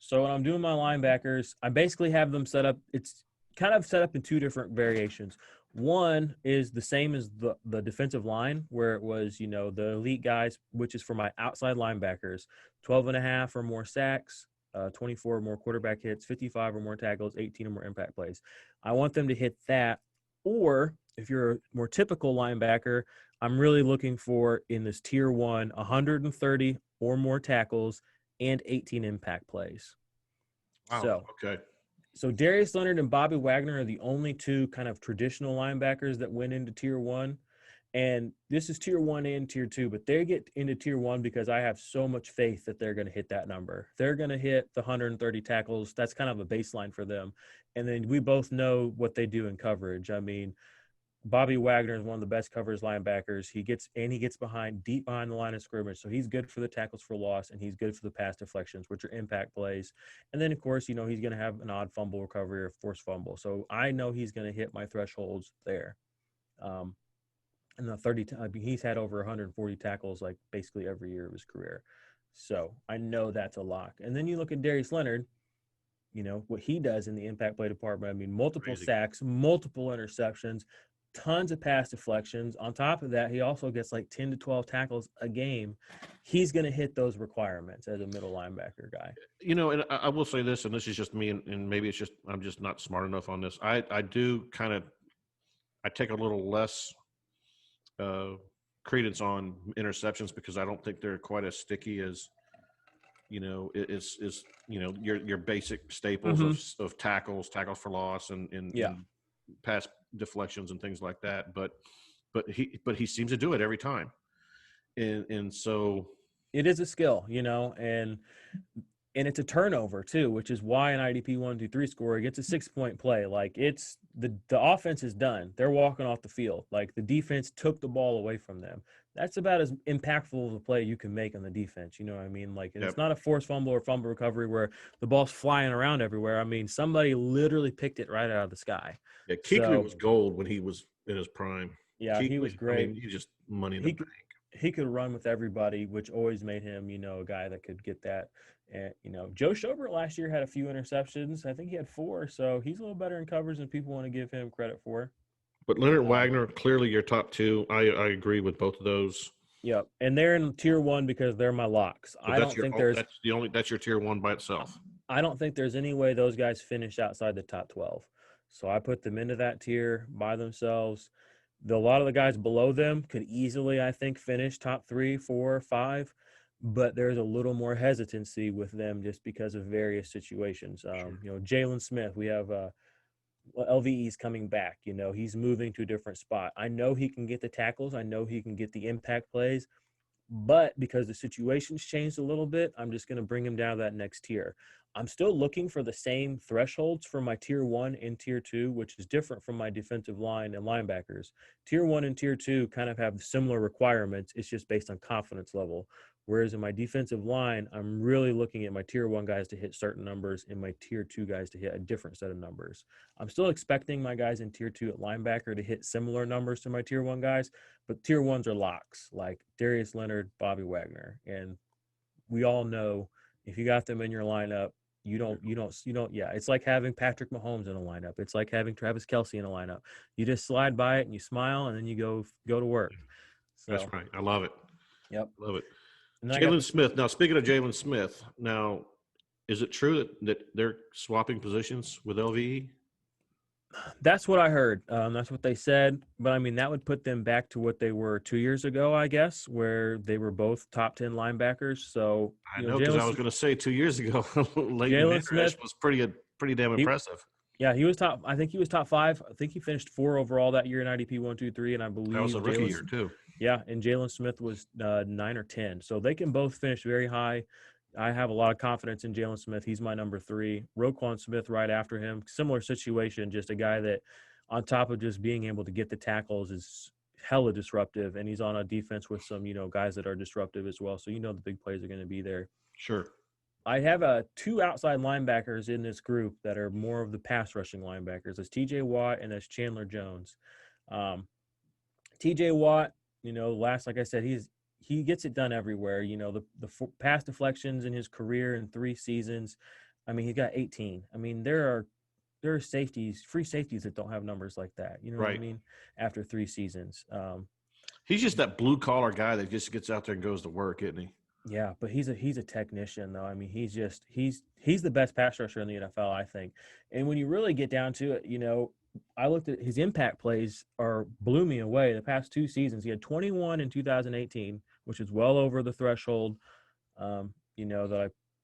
So when I'm doing my linebackers, I basically have them set up. It's kind of set up in 2 different variations. One is the same as the defensive line, where it was, the elite guys, which is for my outside linebackers, 12.5 or more sacks, 24 or more quarterback hits, 55 or more tackles, 18 or more impact plays. I want them to hit that. Or if you're a more typical linebacker, I'm really looking for, in this tier 1, 130 or more tackles and 18 impact plays. Wow. Okay. So Darius Leonard and Bobby Wagner are the only 2 kind of traditional linebackers that went into tier 1. And this is tier 1 and tier 2, but they get into tier 1 because I have so much faith that they're going to hit that number. They're going to hit the 130 tackles. That's kind of a baseline for them. And then we both know what they do in coverage. I mean, Bobby Wagner is one of the best coverage linebackers. He gets deep behind the line of scrimmage. So he's good for the tackles for loss, and he's good for the pass deflections, which are impact plays. And then, of course, he's going to have an odd fumble recovery or forced fumble. So I know he's going to hit my thresholds there. And he's had over 140 tackles like basically every year of his career. So I know that's a lock. And then you look at Darius Leonard, what he does in the impact play department. I mean, multiple sacks, multiple interceptions, tons of pass deflections. On top of that, he also gets like 10 to 12 tackles a game. He's going to hit those requirements as a middle linebacker guy. And I will say this, and this is just me, and maybe it's just I'm just not smart enough on this. I take a little less credence on interceptions because I don't think they're quite as sticky as your basic staples of tackles for loss and pass deflections and things like that. But he seems to do it every time, and so it is a skill, and it's a turnover too, which is why an IDP 1, 2, 3 scorer gets a 6-point play. Like, it's the offense is done. They're walking off the field. Like, the defense took the ball away from them. That's about as impactful of a play you can make on the defense. You know what I mean? Like, it's not a forced fumble or fumble recovery where the ball's flying around everywhere. I mean, somebody literally picked it right out of the sky. Yeah, Kuechly was gold when he was in his prime. Yeah, he was great. I mean, he's just money in the bank. He could run with everybody, which always made him, a guy that could get that. And, Joe Schobert last year had a few interceptions. I think he had 4, so he's a little better in covers than people want to give him credit for. But Leonard Wagner, clearly your top 2. I agree with both of those. Yep, and they're in tier 1 because they're my locks. But that's your tier 1 by itself. I don't think there's any way those guys finish outside the top 12. So I put them into that tier by themselves. A lot of the guys below them could easily, I think, finish top 3, 4, 5, but there's a little more hesitancy with them just because of various situations. Sure. Jalen Smith, we have LVE's coming back. He's moving to a different spot. I know he can get the tackles. I know he can get the impact plays, but because the situation's changed a little bit, I'm just going to bring him down to that next tier. I'm still looking for the same thresholds for my tier 1 and tier 2, which is different from my defensive line and linebackers. Tier 1 and tier 2 kind of have similar requirements. It's just based on confidence level. Whereas in my defensive line, I'm really looking at my tier 1 guys to hit certain numbers and my tier 2 guys to hit a different set of numbers. I'm still expecting my guys in tier 2 at linebacker to hit similar numbers to my tier 1 guys, but tier 1s are locks like Darius Leonard, Bobby Wagner. And we all know if you got them in your lineup, you don't, it's like having Patrick Mahomes in a lineup. It's like having Travis Kelce in a lineup. You just slide by it and you smile and then you go to work. So, that's right. I love it. Yep. Love it. Jalen Smith. Now, speaking of Jalen Smith, is it true that they're swapping positions with LVE? That's what I heard. That's what they said. But, I mean, that would put them back to what they were 2 years ago, I guess, where they were both top 10 linebackers. So I know, because I was going to say 2 years ago, Jalen Smith was pretty damn impressive. Yeah, he was top. I think he was top 5. I think he finished 4 overall that year in IDP 1, 2, 3, and I believe that was a rookie year too. Yeah, and Jalen Smith was 9 or 10. So they can both finish very high. I have a lot of confidence in Jalen Smith. He's my number 3. Roquan Smith right after him. Similar situation, just a guy that on top of just being able to get the tackles is hella disruptive, and he's on a defense with some, guys that are disruptive as well. So the big plays are going to be there. Sure. I have 2 outside linebackers in this group that are more of the pass rushing linebackers. That's TJ Watt and that's Chandler Jones. TJ Watt, like I said, he gets it done everywhere. The pass deflections in his career in 3 seasons. I mean, he got 18. I mean, there are free safeties that don't have numbers like that. You know right. what I mean? After 3 seasons. He's just that blue collar guy that just gets out there and goes to work, isn't he? Yeah, but he's a technician though. I mean, he's the best pass rusher in the NFL, I think. And when you really get down to it, I looked at his impact plays blew me away. The past 2 seasons, he had 21 in 2018, which is well over the threshold, that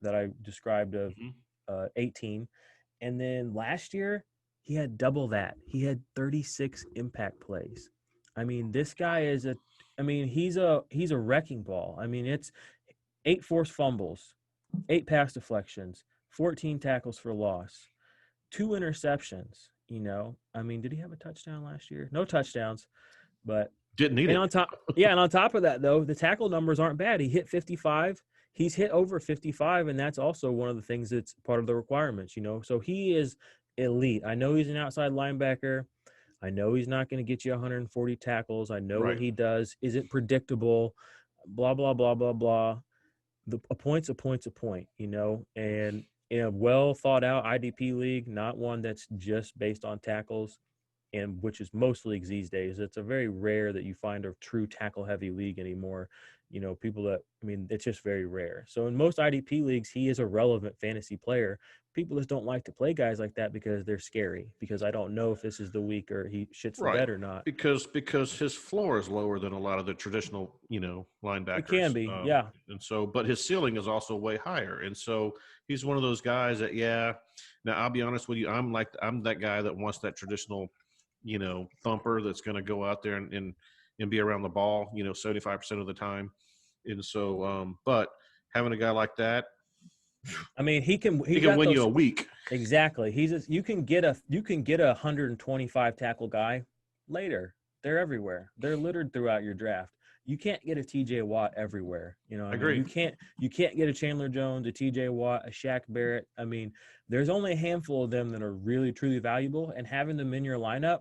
I described of 18. And then last year, he had double that. He had 36 impact plays. I mean, this guy he's a wrecking ball. I mean, it's 8 forced fumbles, 8 pass deflections, 14 tackles for loss, 2 interceptions. I mean, did he have a touchdown last year? No touchdowns, but didn't need it. On top of that, though, the tackle numbers aren't bad. He hit 55. He's hit over 55, and that's also one of the things that's part of the requirements. So he is elite. I know he's an outside linebacker. I know he's not going to get you 140 tackles. I know what he does isn't predictable. Blah blah blah blah blah. A point's a point, and in a well thought out IDP league, not one that's just based on tackles, and which is most leagues these days. It's a very rare that you find a true tackle heavy league anymore. It's just very rare. So in most IDP leagues, he is a relevant fantasy player. People just don't like to play guys like that because they're scary, because I don't know if this is the week or he shits the bed or not. Because his floor is lower than a lot of the traditional, linebackers. It can be, yeah. And so, but his ceiling is also way higher. And so he's one of those guys that, now I'll be honest with you. I'm that guy that wants that traditional, thumper that's going to go out there and be around the ball, 75% of the time. And so, but having a guy like that, I mean, he can win you a week. Exactly. You can get a 125 tackle guy later. They're everywhere. They're littered throughout your draft. You can't get a TJ Watt everywhere. I agree. You can't get a Chandler Jones, a TJ Watt, a Shaq Barrett. I mean, there's only a handful of them that are really truly valuable, and having them in your lineup,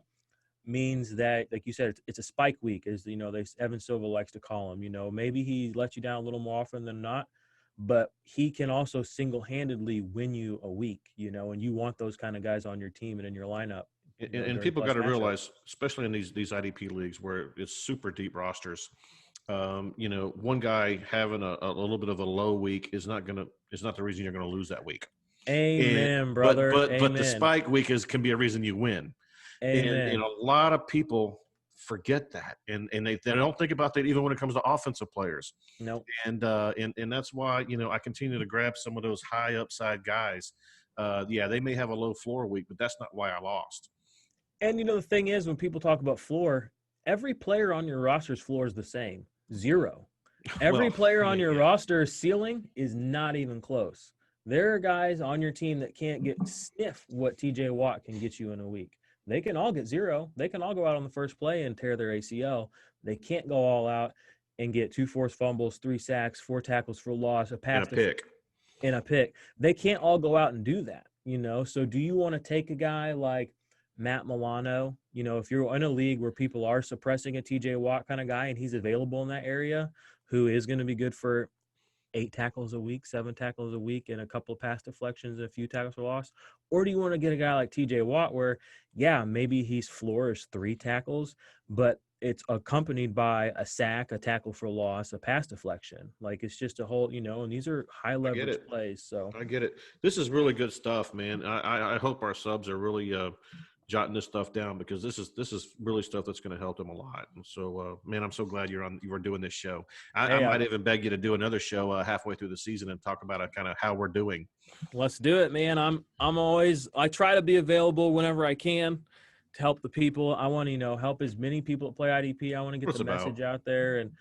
means that, like you said, it's a spike week, as Evan Silva likes to call them. Maybe he lets you down a little more often than not, but he can also single-handedly win you a week, and you want those kind of guys on your team and in your lineup. And people got to realize, especially in these IDP leagues where it's super deep rosters, one guy having a little bit of a low week is not the reason you're going to lose that week. Amen, brother. But the spike week can be a reason you win. Amen. And a lot of people forget that, and they don't think about that even when it comes to offensive players. Nope. And that's why I continue to grab some of those high upside guys. They may have a low floor week, but that's not why I lost. And the thing is, when people talk about floor, every player on your roster's floor is the same, 0. Every player on your roster's ceiling is not even close. There are guys on your team that can't get sniff what TJ Watt can get you in a week. They can all get 0. They can all go out on the first play and tear their ACL. They can't go all out and get 2 forced fumbles, 3 sacks, 4 tackles for loss, a pass and a pick. They can't all go out and do that, So do you want to take a guy like Matt Milano? If you're in a league where people are suppressing a TJ Watt kind of guy and he's available in that area, who is going to be good for 8 tackles a week, 7 tackles a week, and a couple of pass deflections and a few tackles for loss? Or do you want to get a guy like TJ Watt where, maybe his floor is 3 tackles, but it's accompanied by a sack, a tackle for loss, a pass deflection? Like, it's just a whole, and these are high leverage plays. So I get it. This is really good stuff, man. I hope our subs are really jotting this stuff down, because this is really stuff that's going to help them a lot. And so, man, I'm so glad you were doing this show. I might even beg you to do another show halfway through the season and talk about kind of how we're doing. Let's do it, man. I try to be available whenever I can to help the people. I want to, help as many people that play IDP. I want to get the message out there. And,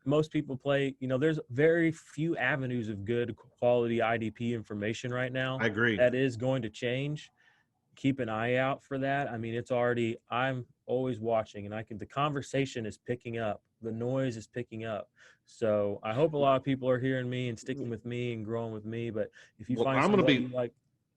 most people play, there's very few avenues of good quality IDP information right now. I agree. That is going to change. Keep an eye out for that. I mean, I'm always watching, and the conversation is picking up. The noise is picking up. So I hope a lot of people are hearing me and sticking with me and growing with me. But if you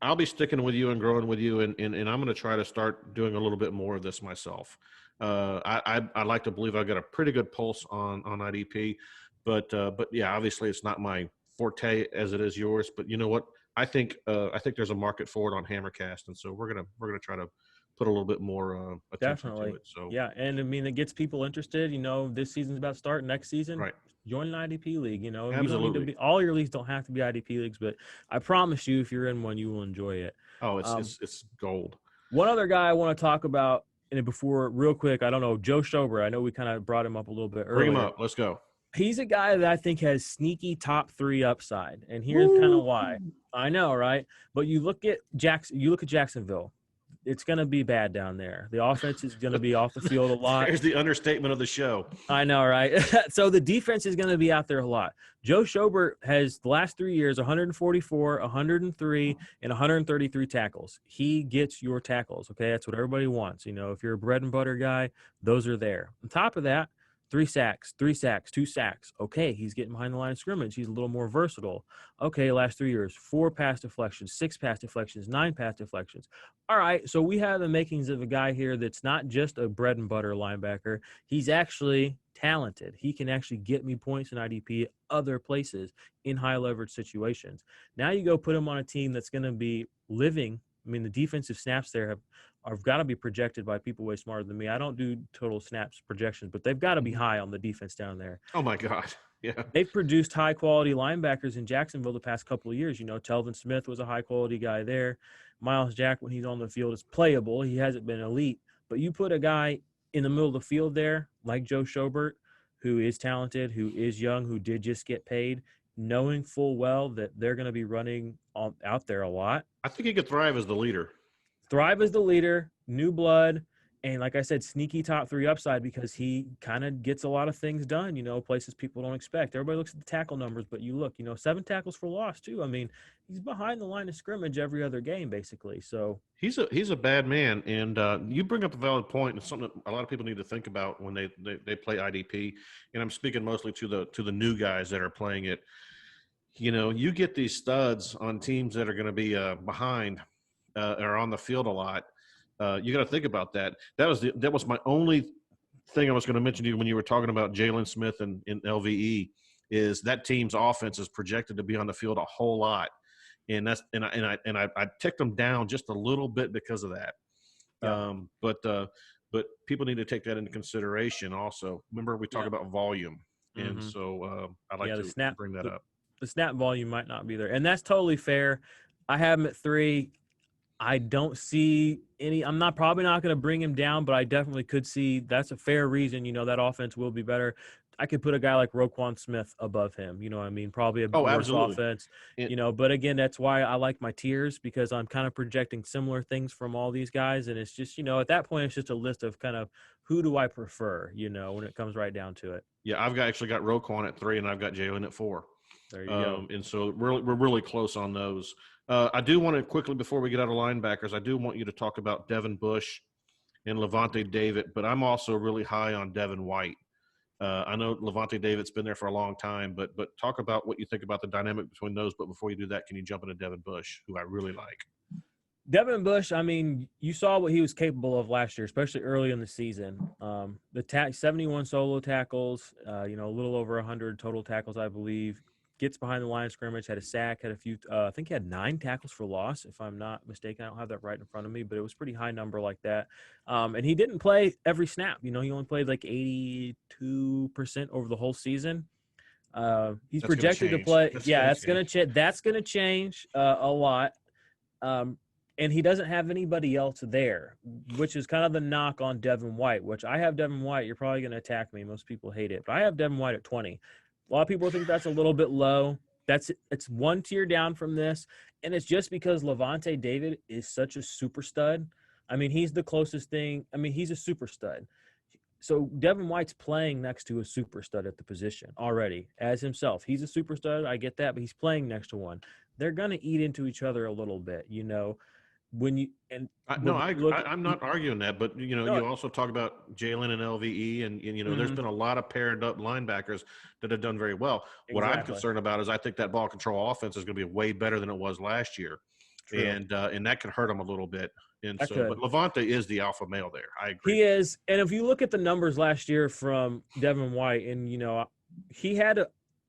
I'll be sticking with you and growing with you, and I'm going to try to start doing a little bit more of this myself. I like to believe I've got a pretty good pulse on IDP, but yeah, obviously it's not my forte as it is yours. But you know what? I think there's a market for it on Hammercast, and so we're gonna try to put a little bit more attention to it. So yeah, and I mean, it gets people interested. This season's about to start. Next season, right? Join an IDP league. Absolutely. You don't need to all your leagues don't have to be IDP leagues, but I promise you, if you're in one, you will enjoy it. Oh, it's gold. One other guy I want to talk about, and before, real quick, I don't know, Joe Schober. I know we kind of brought him up a little bit earlier. Bring him up. Let's go. He's a guy that I think has sneaky top 3 upside, and here's kind of why. I know, right? But you look at Jacksonville. It's going to be bad down there. The offense is going to be off the field a lot. There's the understatement of the show. I know, right? So the defense is going to be out there a lot. Joe Schobert has the last 3 years 144, 103, and 133 tackles. He gets your tackles, okay? That's what everybody wants. If you're a bread and butter guy, those are there. On top of that, 3 sacks, 2 sacks. Okay, he's getting behind the line of scrimmage. He's a little more versatile. Okay, last 3 years, 4 pass deflections, 6 pass deflections, 9 pass deflections. All right, so we have the makings of a guy here that's not just a bread and butter linebacker. He's actually talented. He can actually get me points in IDP other places in high leverage situations. Now you go put him on a team that's going to be living. I mean, the defensive snaps there have got to be projected by people way smarter than me. I don't do total snaps projections, but they've got to be high on the defense down there. Oh, my God. Yeah. They've produced high-quality linebackers in Jacksonville the past couple of years. Telvin Smith was a high-quality guy there. Miles Jack, when he's on the field, is playable. He hasn't been elite. But you put a guy in the middle of the field there, like Joe Schobert, who is talented, who is young, who did just get paid, knowing full well that they're going to be running out there a lot. I think he could thrive as the leader. Thrive as the leader, new blood, and like I said, sneaky top 3 upside because he kind of gets a lot of things done, places people don't expect. Everybody looks at the tackle numbers, but you look, 7 tackles for loss too. I mean, he's behind the line of scrimmage every other game basically. So he's a bad man, and you bring up a valid point. It's something that a lot of people need to think about when they play IDP, and I'm speaking mostly to the new guys that are playing it. You get these studs on teams that are going to be behind or on the field a lot. You got to think about that. That was my only thing I was going to mention to you when you were talking about Jalen Smith and LVE. Is that team's offense is projected to be on the field a whole lot, and I ticked them down just a little bit because of that. Yeah. But people need to take that into consideration also. Remember, we talk about volume, and so I'd like to bring that up. The snap volume might not be there, and that's totally fair. I have him at 3. I don't see any. I'm probably not going to bring him down, but I definitely could see that's a fair reason. That offense will be better. I could put a guy like Roquan Smith above him. You know what I mean? Probably a worse offense. But again, that's why I like my tiers, because I'm kind of projecting similar things from all these guys. And it's just, at that point, it's just a list of kind of who do I prefer, when it comes right down to it. Yeah, I've actually got Roquan at 3, and I've got Jalen at 4. There you go. And so we're really close on those. I do want to quickly, before we get out of linebackers, I do want you to talk about Devin Bush and Levante David, but I'm also really high on Devin White. I know Levante David's been there for a long time, but talk about what you think about the dynamic between those. But before you do that, can you jump into Devin Bush, who I really like? Devin Bush, I mean, you saw what he was capable of last year, especially early in the season. 71 solo tackles, a little over 100 total tackles, I believe. Gets behind the line of scrimmage, had a sack, had a few I think he had 9 tackles for loss, if I'm not mistaken. I don't have that right in front of me, but it was a pretty high number like that. And he didn't play every snap. He only played like 82% over the whole season. He's projected to play. That's going to change a lot. And he doesn't have anybody else there, which is kind of the knock on Devin White, which I have Devin White. You're probably going to attack me. Most people hate it, but I have Devin White at 20. A lot of people think that's a little bit low. It's one tier down from this, and it's just because Levante David is such a super stud. I mean, he's the closest thing. I mean, he's a super stud. So Devin White's playing next to a super stud at the position already as himself. He's a super stud. I get that, but he's playing next to one. They're going to eat into each other a little bit, I'm not arguing that, but you also talk about Jalen and LVE, and there's been a lot of paired up linebackers that have done very well. Exactly. What I'm concerned about is I think that ball control offense is going to be way better than it was last year. True. And that could hurt them a little bit. But Levante is the alpha male there. I agree. He is, and if you look at the numbers last year from Devin White, and he had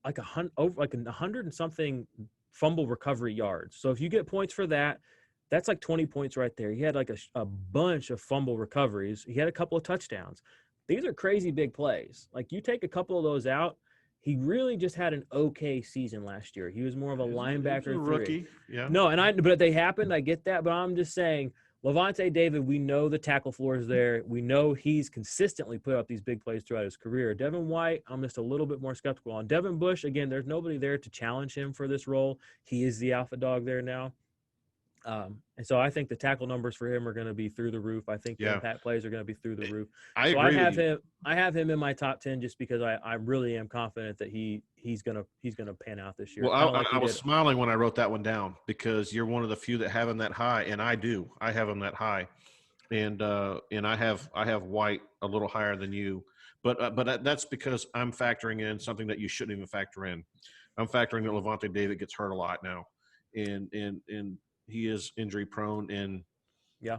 like 100 and something fumble recovery yards. So if you get points for that, that's like 20 points right there. He had like a bunch of fumble recoveries. He had a couple of touchdowns. These are crazy big plays. Like, you take a couple of those out, he really just had an okay season last year. He was more of a linebacker. He's a rookie, yeah. No, but they happened. I get that, but I'm just saying, Levante David, we know the tackle floor is there. We know he's consistently put up these big plays throughout his career. Devin White, I'm just a little bit more skeptical on. Devin Bush, again, there's nobody there to challenge him for this role. He is the alpha dog there now. And so I think the tackle numbers for him are going to be through the roof. I think the impact plays are going to be through the roof. I have him in my top 10 just because I really am confident that he's going to pan out this year. Well, I was smiling when I wrote that one down, because you're one of the few that have him that high, and I do. I have him that high, and I have White a little higher than you, but that's because I'm factoring in something that you shouldn't even factor in. I'm factoring that Levante David gets hurt a lot now, and he is injury prone, and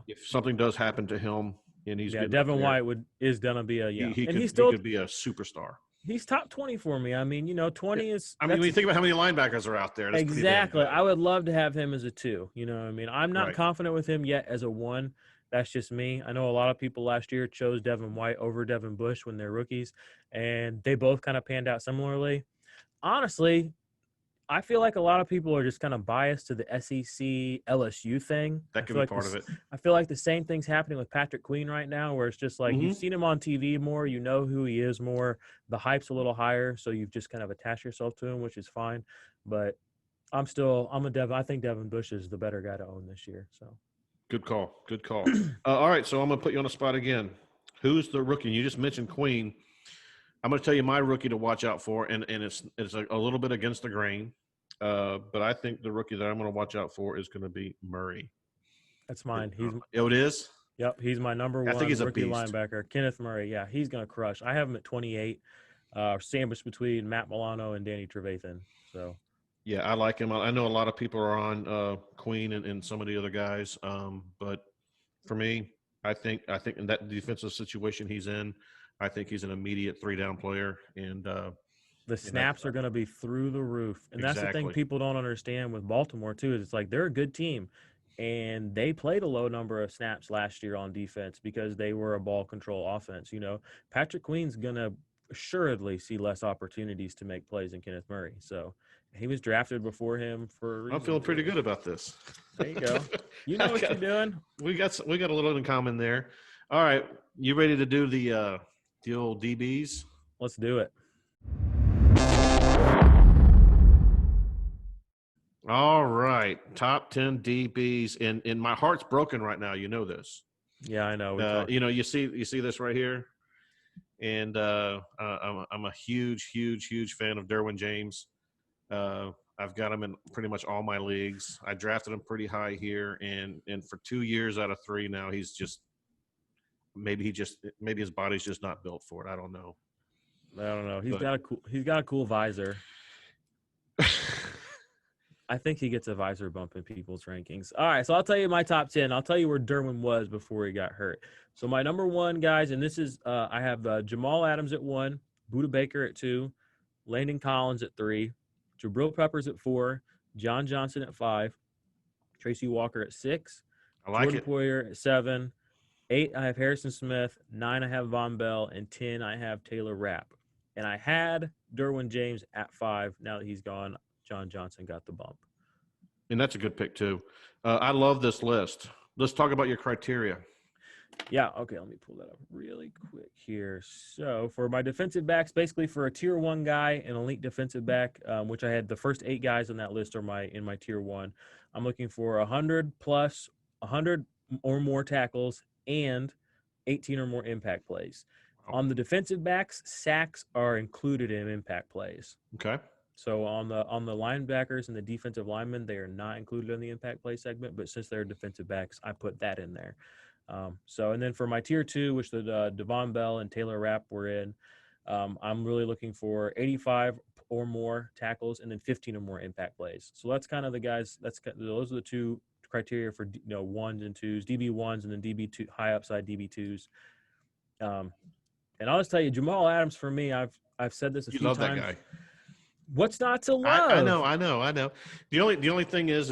if something does happen to him, and he's Devin White is gonna be he could be a superstar. He's top 20 for me. I mean, 20 is. I mean, when you think about how many linebackers are out there, that's exactly. I would love to have him as a 2. You know what I mean? I'm not confident with him yet as a 1. That's just me. I know a lot of people last year chose Devin White over Devin Bush when they're rookies, and they both kind of panned out similarly. Honestly, I feel like a lot of people are just kind of biased to the SEC LSU thing. That could be part of it. I feel like the same thing's happening with Patrick Queen right now, where it's just like you've seen him on TV more, you know who he is more. The hype's a little higher, so you've just kind of attached yourself to him, which is fine. But I think Devin Bush is the better guy to own this year. So good call. All right, so I'm going to put you on the spot again. Who's the rookie? You just mentioned Queen. I'm going to tell you my rookie to watch out for, and it's a little bit against the grain, but I think the rookie that I'm going to watch out for is going to be Murray. That's mine. It is? Yep, he's my number one rookie linebacker. Kenneth Murray, yeah, he's going to crush. I have him at 28, sandwiched between Matt Milano and Danny Trevathan. So, yeah, I like him. I know a lot of people are on Queen and some of the other guys, but for me. I think in that defensive situation he's in, I think he's an immediate 3-down player, and The snaps are going to be through the roof. And that's the thing people don't understand with Baltimore, too, is it's like they're a good team. And they played a low number of snaps last year on defense because they were a ball control offense. You know, Patrick Queen's going to assuredly see less opportunities to make plays than Kenneth Murray. So he was drafted before him for a reason. I'm feeling pretty good about this. There you go. You know what you're doing. We got a little in common there. All right. You ready to do the old DBs? Let's do it. All right, top 10 DBs, and my heart's broken right now. You know this. Yeah, I know. You know, you see this right here, and I'm a huge fan of Derwin James. I've got him in pretty much all my leagues. I drafted him pretty high here, and for 2 years out of 3 now, he's just maybe his body's just not built for it. I don't know. He's got a cool visor. I think he gets a visor bump in people's rankings. All right, so I'll tell you my top 10. I'll tell you where Derwin was before he got hurt. So my number 1, guys, and this is I have Jamal Adams at 1, Budda Baker at 2, Landon Collins at 3, Jabril Peppers at 4, John Johnson at 5, Tracy Walker at 6, Jordan Poyer at 7, 8 I have Harrison Smith, 9 I have Von Bell, and 10 I have Taylor Rapp. And I had Derwin James at 5. Now that he's gone, John Johnson got the bump. And that's a good pick, too. I love this list. Let's talk about your criteria. Yeah, okay, let me pull that up really quick here. So for my defensive backs, basically for a tier 1 guy, an elite defensive back, which I had the first 8 guys on that list are in my tier 1. I'm looking for 100 or more tackles and 18 or more impact plays. On the defensive backs, sacks are included in impact plays. Okay. So on the linebackers and the defensive linemen, they are not included in the impact play segment, but since they're defensive backs, I put that in there. And then for my tier 2, which the Devon Bell and Taylor Rapp were in, I'm really looking for 85 or more tackles and then 15 or more impact plays. So that's kind of the guys. Those are the 2 criteria for 1s and 2s, DB 1s and then DB 2 high upside DB 2s. And I'll just tell you, Jamal Adams for me, I've said this a few times. You love that guy. What's not to love? I know. The only thing is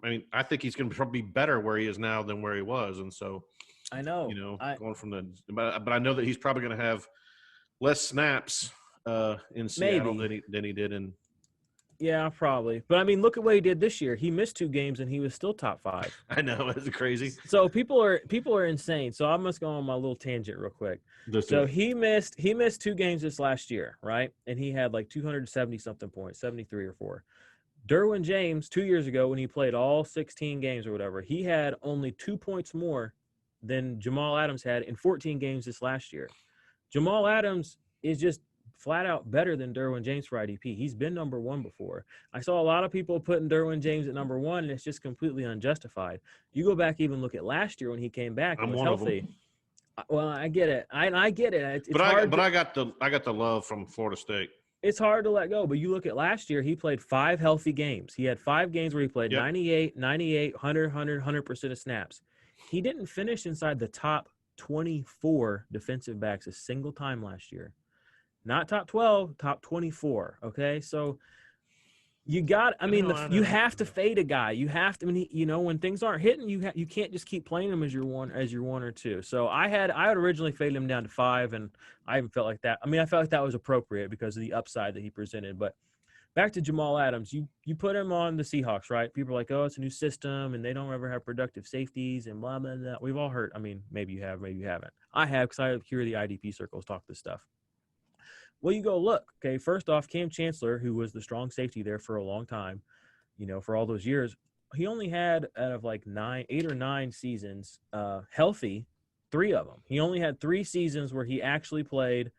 I mean, I think he's going to probably be better where he is now than where he was, and so I know. Going from but I know that he's probably going to have less snaps in Seattle than he did in. Yeah, probably. But I mean, look at what he did this year. He missed 2 games and he was still top 5. I know, it's crazy. So people are insane. So I must go on my little tangent real quick. He missed 2 games this last year, right? And he had like 270 something points, 73 or 4. Derwin James 2 years ago when he played all 16 games or whatever, he had only 2 points more than Jamal Adams had in 14 games this last year. Jamal Adams is just flat out better than Derwin James for IDP. He's been number 1 before. I saw a lot of people putting Derwin James at number 1, and it's just completely unjustified. You go back, even look at last year when he came back and was healthy. Well, I get it. I get it. I got the love from Florida State. It's hard to let go, but you look at last year, he played 5 healthy games. He had 5 games where he played 98, 100% of snaps. He didn't finish inside the top 24 defensive backs a single time last year. Not top 12, top 24, okay? So you have to fade a guy. You have to, when things aren't hitting, you can't just keep playing him as your 1 or 2. So I had originally faded him down to 5, and I even felt like that. I mean, I felt like that was appropriate because of the upside that he presented. But back to Jamal Adams, you put him on the Seahawks, right? People are like, oh, it's a new system, and they don't ever have productive safeties and blah, blah, blah. We've all heard. I mean, maybe you have, maybe you haven't. I have because I hear the IDP circles talk this stuff. Well, you go look, okay, first off, Cam Chancellor, who was the strong safety there for a long time, for all those years, he only had out of like 8 or 9 seasons healthy, 3 of them. He only had 3 seasons where he actually played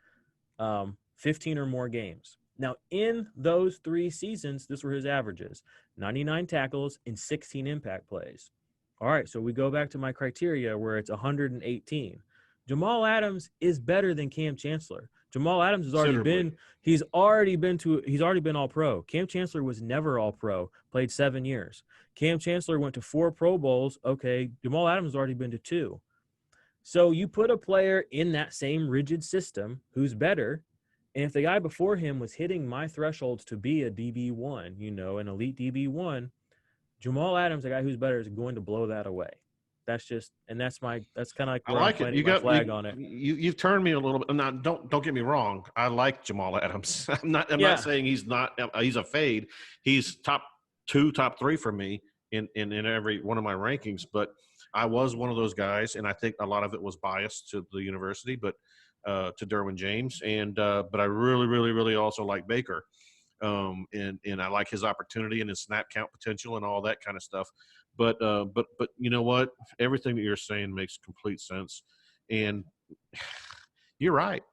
15 or more games. Now, in those 3 seasons, this were his averages, 99 tackles and 16 impact plays. All right, so we go back to my criteria where it's 118. Jamal Adams is better than Cam Chancellor. Jamal Adams has Considerably. he's already been all pro. Cam Chancellor was never all pro, played 7 years. Cam Chancellor went to 4 Pro Bowls. Okay, Jamal Adams has already been to 2. So you put a player in that same rigid system who's better, and if the guy before him was hitting my thresholds to be a DB1, an elite DB1, Jamal Adams, a guy who's better, is going to blow that away. That's kind of like I where I'm like it. planting my flag on it. You've turned me a little bit. Now, don't get me wrong. I like Jamal Adams. I'm not saying he's not. He's a fade. He's top 2, top 3 for me in every one of my rankings. But I was one of those guys, and I think a lot of it was biased to the university, but to Derwin James, and but I really, really, really also like Baker, and I like his opportunity and his snap count potential and all that kind of stuff. But you know what? Everything that you're saying makes complete sense, and you're right.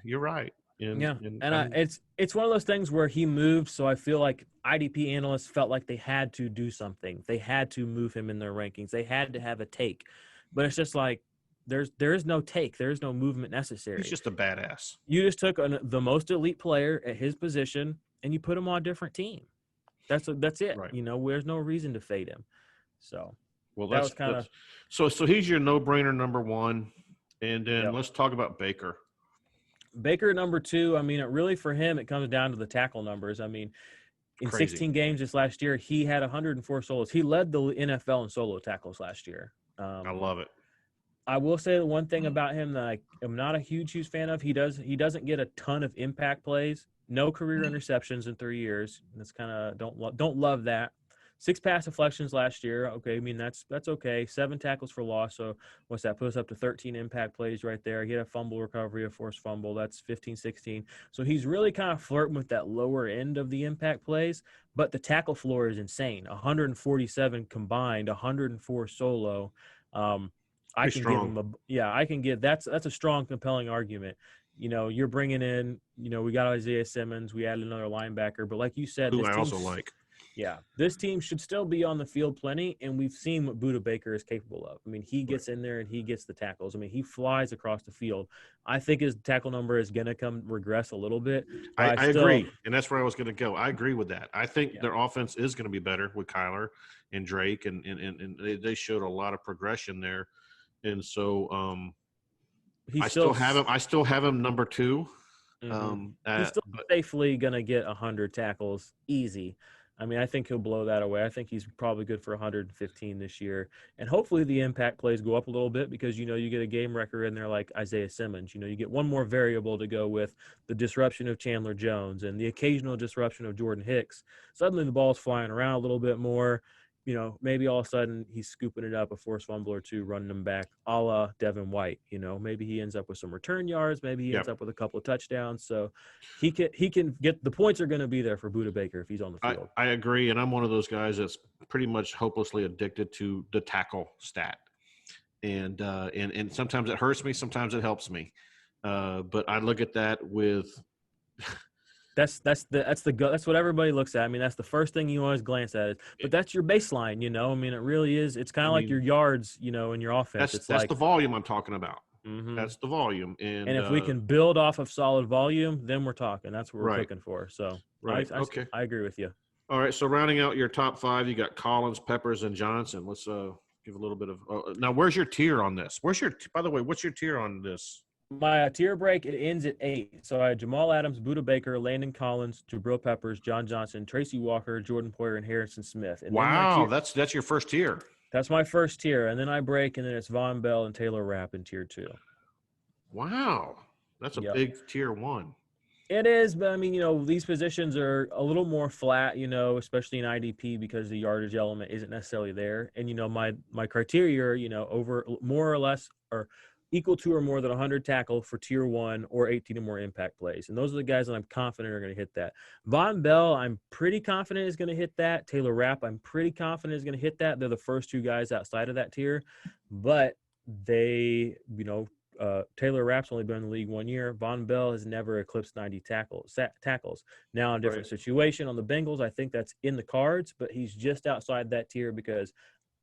You're right. It's one of those things where he moved, so I feel like IDP analysts felt like they had to do something. They had to move him in their rankings. They had to have a take, but it's just like there is no take. There is no movement necessary. He's just a badass. You just took the most elite player at his position and you put him on a different team. That's it. Right. There's no reason to fade him. So well, that's kind of so he's your no-brainer number 1, and then let's talk about Baker. Baker number 2. I mean, for him, it comes down to the tackle numbers. I mean, in Crazy. 16 games this last year, he had 104 solos. He led the NFL in solo tackles last year. I love it. I will say the one thing about him that I'm not a huge fan of. He doesn't get a ton of impact plays. No career interceptions in 3 years. That's kind of don't love that. 6 pass deflections last year. Okay, I mean that's okay. 7 tackles for loss. So what's that? Put us up to 13 impact plays right there. He had a fumble recovery, a forced fumble. That's 15, 16. So he's really kind of flirting with that lower end of the impact plays. But the tackle floor is insane. 147 combined, 104 solo. I can give that's a strong, compelling argument. You're bringing in, we got Isaiah Simmons. We added another linebacker, but like you said, who I also like. Yeah, this team should still be on the field plenty, and we've seen what Budda Baker is capable of. I mean, he gets in there and he gets the tackles. I mean, he flies across the field. I think his tackle number is going to regress a little bit. I agree, and that's where I was going to go. I agree with that. I think their offense is going to be better with Kyler and Drake, and they showed a lot of progression there. And so I still have him number 2. Mm-hmm. He's still safely going to get 100 tackles easy. I mean, I think he'll blow that away. I think he's probably good for 115 this year. And hopefully the impact plays go up a little bit because, you get a game record in there like Isaiah Simmons. You get one more variable to go with the disruption of Chandler Jones and the occasional disruption of Jordan Hicks. Suddenly the ball's flying around a little bit more. Maybe all of a sudden he's scooping it up, a forced fumble or 2, running them back, a la Devin White. Maybe he ends up with some return yards. Maybe he ends up with a couple of touchdowns. So he can get – the points are going to be there for Budda Baker if he's on the field. I agree, and I'm one of those guys that's pretty much hopelessly addicted to the tackle stat. And sometimes it hurts me, sometimes it helps me. But I look at that with – That's what everybody looks at. I mean, that's the first thing you always glance at. But that's your baseline, I mean, it really is. It's kind of like your yards, in your offense. That's the volume I'm talking about. Mm-hmm. That's the volume. And if we can build off of solid volume, then we're talking. That's what we're looking for. So okay. I agree with you. All right. So rounding out your top 5, you got Collins, Peppers, and Johnson. Let's give a little bit of now. Where's your tier on this? By the way, what's your tier on this? My tier break, it ends at 8. So I had Jamal Adams, Budda Baker, Landon Collins, Jabril Peppers, John Johnson, Tracy Walker, Jordan Poyer, and Harrison Smith. And wow, that's your first tier. That's my first tier. And then I break, and then it's Von Bell and Taylor Rapp in tier 2. Wow. That's a big tier 1. It is, but I mean, these positions are a little more flat, especially in IDP because the yardage element isn't necessarily there. And, my criteria, over more or less or equal to or more than 100 tackle for tier 1 or 18 or more impact plays. And those are the guys that I'm confident are going to hit that. Von Bell, I'm pretty confident is going to hit that. Taylor Rapp, I'm pretty confident is going to hit that. They're the first 2 guys outside of that tier. But they, Taylor Rapp's only been in the league 1 year. Von Bell has never eclipsed 90 tackles. Now in a different situation on the Bengals, I think that's in the cards, but he's just outside that tier because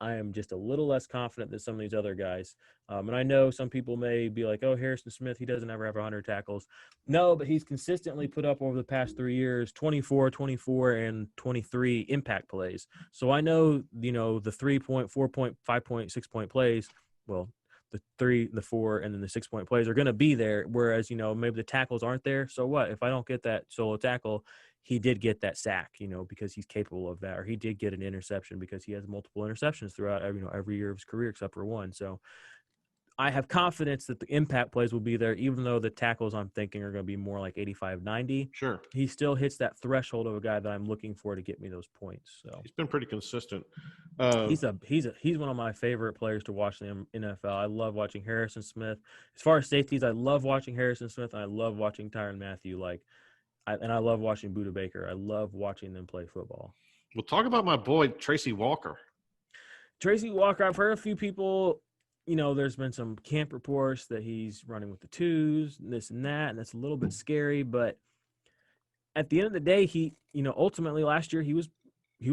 I am just a little less confident than some of these other guys. And I know some people may be like, oh, Harrison Smith, he doesn't ever have 100 tackles. No, but he's consistently put up over the past 3 years 24, 24, and 23 impact plays. So I know, the 3 point, 4 point, 5 point, 6 point plays, well, the 3, the 4, and then the 6 point plays are going to be there. Whereas, maybe the tackles aren't there. So what? If I don't get that solo tackle, he did get that sack, because he's capable of that, or he did get an interception because he has multiple interceptions throughout every year of his career except for one. So I have confidence that the impact plays will be there, even though the tackles I'm thinking are going to be more like 85, 90. Sure. He still hits that threshold of a guy that I'm looking for to get me those points. So He's been pretty consistent. he's one of my favorite players to watch in the NFL. I love watching Harrison Smith. As far as safeties, I love watching Harrison Smith. And I love watching Tyrann Mathieu. And I love watching Budda Baker. I love watching them play football. We'll talk about my boy, Tracy Walker. Tracy Walker, I've heard a few people, there's been some camp reports that he's running with the twos, and this and that, and that's a little bit scary. But at the end of the day, he, ultimately last year he was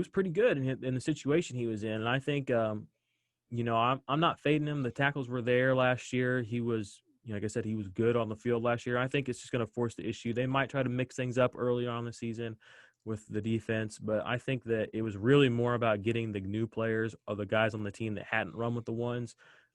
pretty good in the situation he was in. And I think, I'm not fading him. The tackles were there last year. He was, like I said, he was good on the field last year. I think it's just going to force the issue. They might try to mix things up early on in the season with the defense, but I think that it was really more about getting the new players or the guys on the team that hadn't run with the ones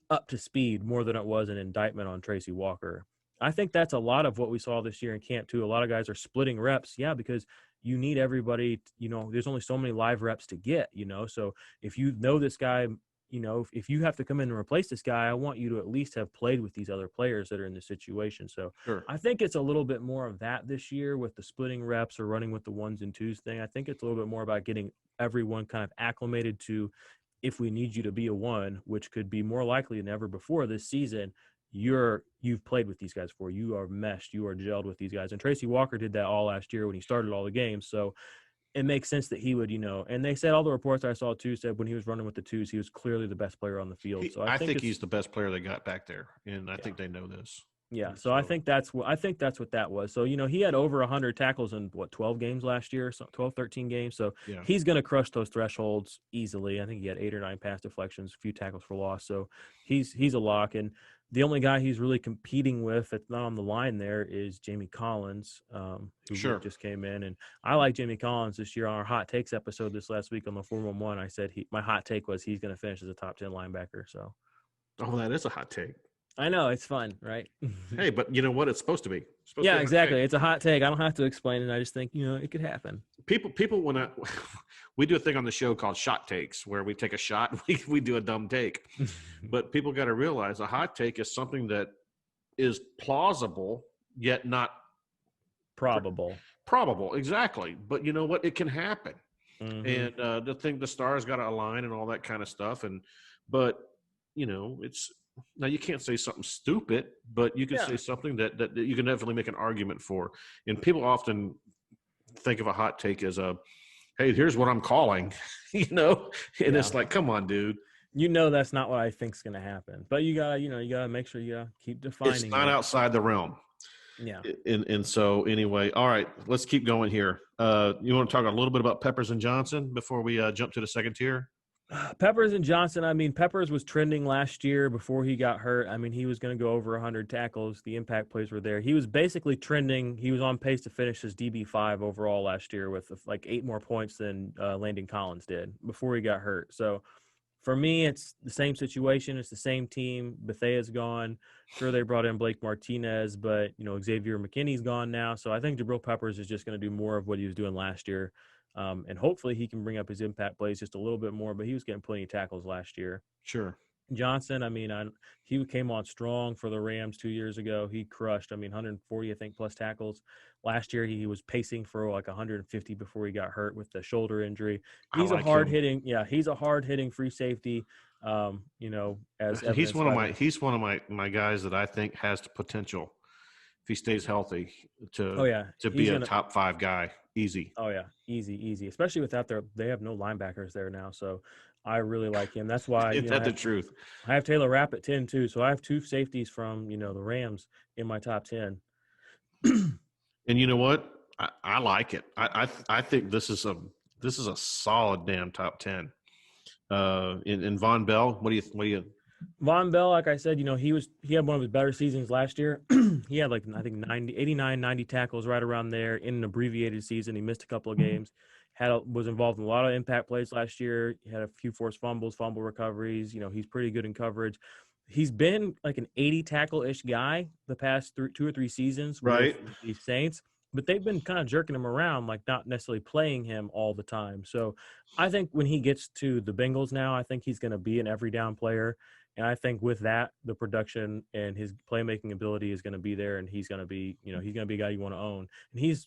up to speed more than it was an indictment on Tracy Walker. I think that's a lot of what we saw this year in camp too. A lot of guys are splitting reps. Yeah, because you need everybody, there's only so many live reps to get, so if this guy, if you have to come in and replace this guy, I want you to at least have played with these other players that are in the situation. So Sure. I think it's a little bit more of that this year with the splitting reps or running with the ones and twos thing. I think it's a little bit more about getting everyone kind of acclimated to, if we need you to be a one, which could be more likely than ever before this season, you've played with these guys before. You are meshed. You are gelled with these guys. And Tracy Walker did that all last year when he started all the games. So it makes sense that he would, and they said all the reports I saw too said when he was running with the twos, he was clearly the best player on the field. So I think he's the best player they got back there, and I think they know this. Yeah, so I think that's what that was. So, he had over 100 tackles in 12 games last year, so 12, 13 games. So he's going to crush those thresholds easily. I think he had 8 or 9 pass deflections, a few tackles for loss. So he's a lock. And the only guy he's really competing with that's not on the line there is Jamie Collins, who just came in. And I like Jamie Collins this year. On our Hot Takes episode this last week on the 411, I said my hot take was he's going to finish as a top 10 linebacker. So, that is a hot take. I know, it's fun, right? Hey, but you know what? It's supposed to be. Yeah, exactly. It's a hot take. I don't have to explain it. I just think, it could happen. People when we do a thing on the show called shot takes, where we take a shot, we do a dumb take. But people got to realize a hot take is something that is plausible yet not probable. Probable, exactly. But you know what? It can happen. Mm-hmm. And the stars got to align and all that kind of stuff. But it's. Now, you can't say something stupid, but you can say something that you can definitely make an argument for. And people often think of a hot take as hey, here's what I'm calling, and it's like, come on, dude. That's not what I think's going to happen. But you gotta make sure you keep defining. It's not outside the realm. Yeah. And so anyway, all right, let's keep going here. You want to talk a little bit about Peppers and Johnson before we jump to the second tier? Peppers and Johnson, Peppers was trending last year before he got hurt. He was going to go over 100 tackles. The impact plays were there. He was basically trending. He was on pace to finish as DB5 overall last year with like 8 more points than Landon Collins did before he got hurt. So for me, it's the same situation. It's the same team. Bethea's gone. Sure, they brought in Blake Martinez, but, Xavier McKinney's gone now. So I think Jabril Peppers is just going to do more of what he was doing last year. And hopefully he can bring up his impact plays just a little bit more, but he was getting plenty of tackles last year. Sure. Johnson, he came on strong for the Rams 2 years ago. He crushed, 140, I think, plus tackles. Last year he was pacing for like 150 before he got hurt with the shoulder injury. He's a hard-hitting free safety. He's one of my guys that I think has the potential, if he stays healthy, to be a top 5 guy. Easy. Oh, yeah. Easy. Especially without they have no linebackers there now. So I really like him. That's why. Is that the truth? I have Taylor Rapp at 10 too. So I have 2 safeties from, the Rams in my top 10. And you know what? I like it. I think this is a solid damn top 10. In Von Bell, what do you? Von Bell, like I said, he had one of his better seasons last year. He had like I think 90 tackles right around there in an abbreviated season. He missed a couple of games. Was involved in a lot of impact plays last year. He had a few forced fumbles, fumble recoveries. He's pretty good in coverage. He's been like an 80 tackle-ish guy the past 2 or 3 seasons Right. with the Saints, but they've been kind of jerking him around, like not necessarily playing him all the time. So I think when he gets to the Bengals now, I think he's going to be an every down player. And I think with that, the production and his playmaking ability is going to be there, and he's going to be, he's going to be a guy you want to own. And he's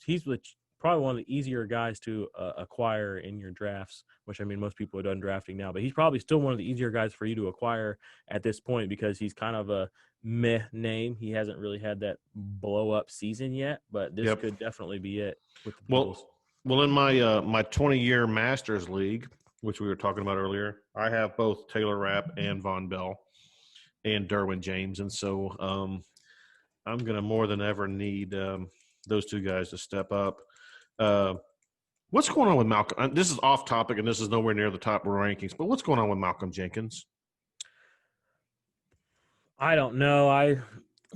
probably one of the easier guys to acquire in your drafts, which I mean, most people are done drafting now, but he's probably still one of the easier guys for you to acquire at this point because he's kind of a meh name. He hasn't really had that blow up season yet, but this could definitely be it with the Bengals. Well, in my my 20-year Masters League, which we were talking about earlier, I have both Taylor Rapp and Von Bell and Derwin James, and so I'm going to more than ever need those two guys to step up. What's going on with Malcolm? This is off topic, and this is nowhere near the top rankings, but what's going on with Malcolm Jenkins? I don't know.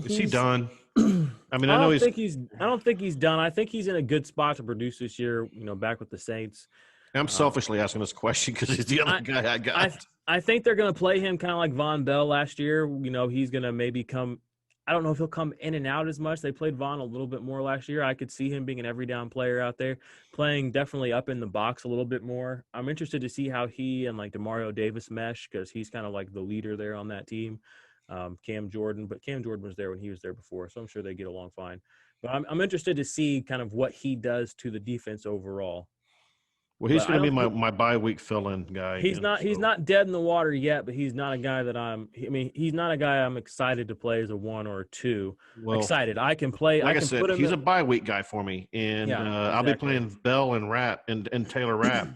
Is he done? I mean, I don't think he's done. I think he's in a good spot to produce this year, back with the Saints. I'm selfishly asking this question because he's the other guy I got. I think they're going to play him kind of like Von Bell last year. He's going to maybe come – I don't know if he'll come in and out as much. They played Von a little bit more last year. I could see him being an every down player out there, playing definitely up in the box a little bit more. I'm interested to see how he and like DeMario Davis mesh because he's kind of like the leader there on that team. Cam Jordan was there when he was there before, so I'm sure they get along fine. But I'm interested to see kind of what he does to the defense overall. Well, he's going to be my bye week fill-in guy. He's not dead in the water yet, but he's not a guy that he's not a guy I'm excited to play as a 1 or a 2. Well, excited. I can play. Like I said, he's a bye week guy for me, and I'll be playing Bell and Rapp and Taylor Rapp.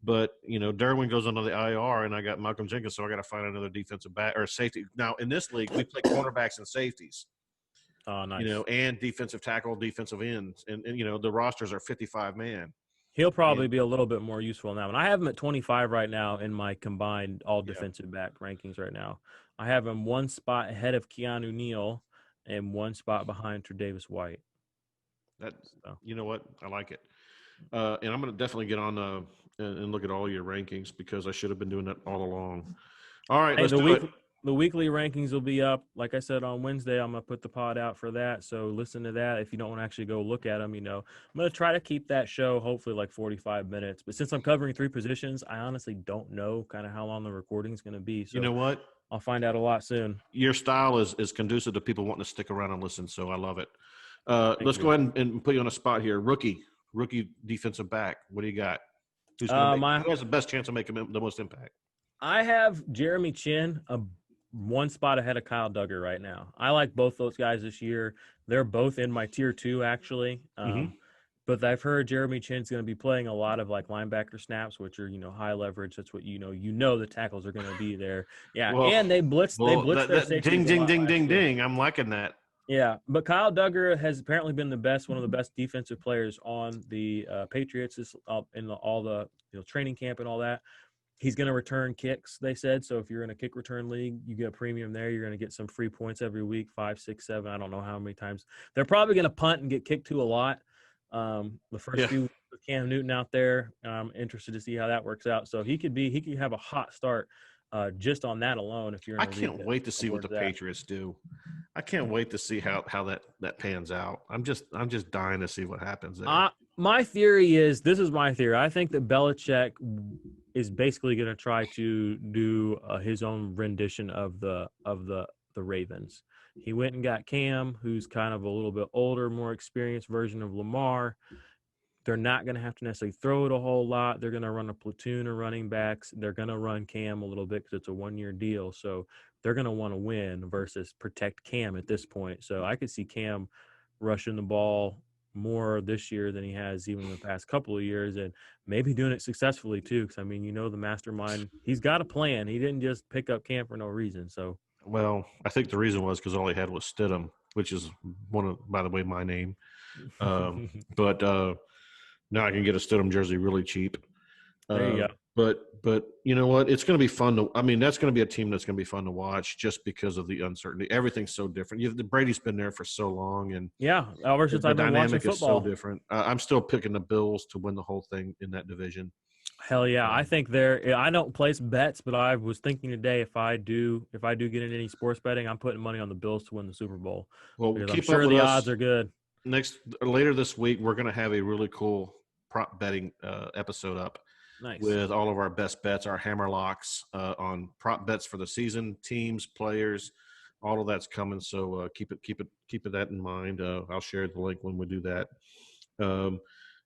But, Derwin goes under the IR, and I got Malcolm Jenkins, so I got to find another defensive back or safety. Now, in this league, we play cornerbacks and safeties. Oh, nice. And defensive tackle, defensive ends. And the rosters are 55-man. He'll probably be a little bit more useful now. And I have him at 25 right now in my combined all defensive back rankings right now. I have him 1 spot ahead of Keanu Neal and 1 spot behind Tre'Davious White. You know what? I like it. And I'm going to definitely get on and look at all your rankings because I should have been doing that all along. All right, let's do it. The weekly rankings will be up. Like I said, on Wednesday, I'm going to put the pod out for that. So listen to that. If you don't want to actually go look at them, I'm going to try to keep that show hopefully like 45 minutes. But since I'm covering 3 positions, I honestly don't know kind of how long the recording is going to be. So you know what? I'll find out a lot soon. Your style is conducive to people wanting to stick around and listen. So I love it. Let's go ahead and put you on a spot here. Rookie defensive back. What do you got? Who has the best chance of making the most impact? I have Jeremy Chin, 1 spot ahead of Kyle Duggar right now. I like both those guys this year. They're both in my tier 2 actually. But I've heard Jeremy Chin's going to be playing a lot of like linebacker snaps, which are, high leverage. That's what, the tackles are going to be there. Yeah. Well, and they blitz their safeties. Ding. I'm liking that. Yeah. But Kyle Duggar has apparently been one of the best defensive players on the Patriots in all the training camp and all that. He's going to return kicks, they said. So if you're in a kick return league, you get a premium there. You're going to get some free points every week, 5, 6, 7. I don't know how many times. They're probably going to punt and get kicked to a lot. The first few weeks with Cam Newton out there, I'm interested to see how that works out. So he could have a hot start just on that alone. If you're, I can't wait to see what the Patriots do. I can't wait to see how that pans out. I'm just dying to see what happens there. My theory is this is my theory. I think that Belichick is basically going to try to do his own rendition of the Ravens. He went and got Cam, who's kind of a little bit older, more experienced version of Lamar. They're not going to have to necessarily throw it a whole lot. They're going to run a platoon of running backs. They're going to run Cam a little bit because it's a 1-year deal. So they're going to want to win versus protect Cam at this point. So I could see Cam rushing the ball more this year than he has even in the past couple of years, and maybe doing it successfully too. Because the mastermind, he's got a plan. He didn't just pick up Cam for no reason. So, well, I think the reason was because all he had was Stidham, which is by the way, my name. But now I can get a Stidham jersey really cheap. There you go. But you know what? It's going to be fun to. I mean, that's going to be a team that's going to be fun to watch just because of the uncertainty. Everything's so different. Brady's been there for so long, and Yeah, ever since the I've been watching dynamic is so football. different. I'm still picking the Bills to win the whole thing in that division. Hell yeah, I think I don't place bets, but I was thinking today if I do get into any sports betting, I'm putting money on the Bills to win the Super Bowl. Well, Because I'm keep sure up with the us. odds are good. Later this week, we're going to have a really cool prop betting episode up. Nice. With all of our best bets, our hammer locks on prop bets for the season, teams, players, all of that's coming. So keep it that in mind. I'll share the link when we do that.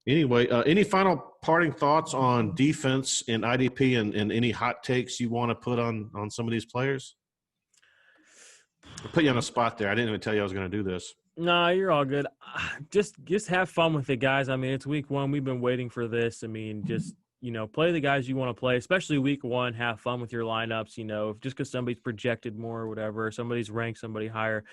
Anyway, any final parting thoughts on defense in IDP and any hot takes you want to put on some of these players? I put you on a spot there. I didn't even tell you I was going to do this. No, you're all good. Just have fun with it, guys. I mean, it's week 1. We've been waiting for this. I mean, just play the guys you want to play, especially week 1. Have fun with your lineups. Just because somebody's projected more or whatever, somebody's ranked somebody higher.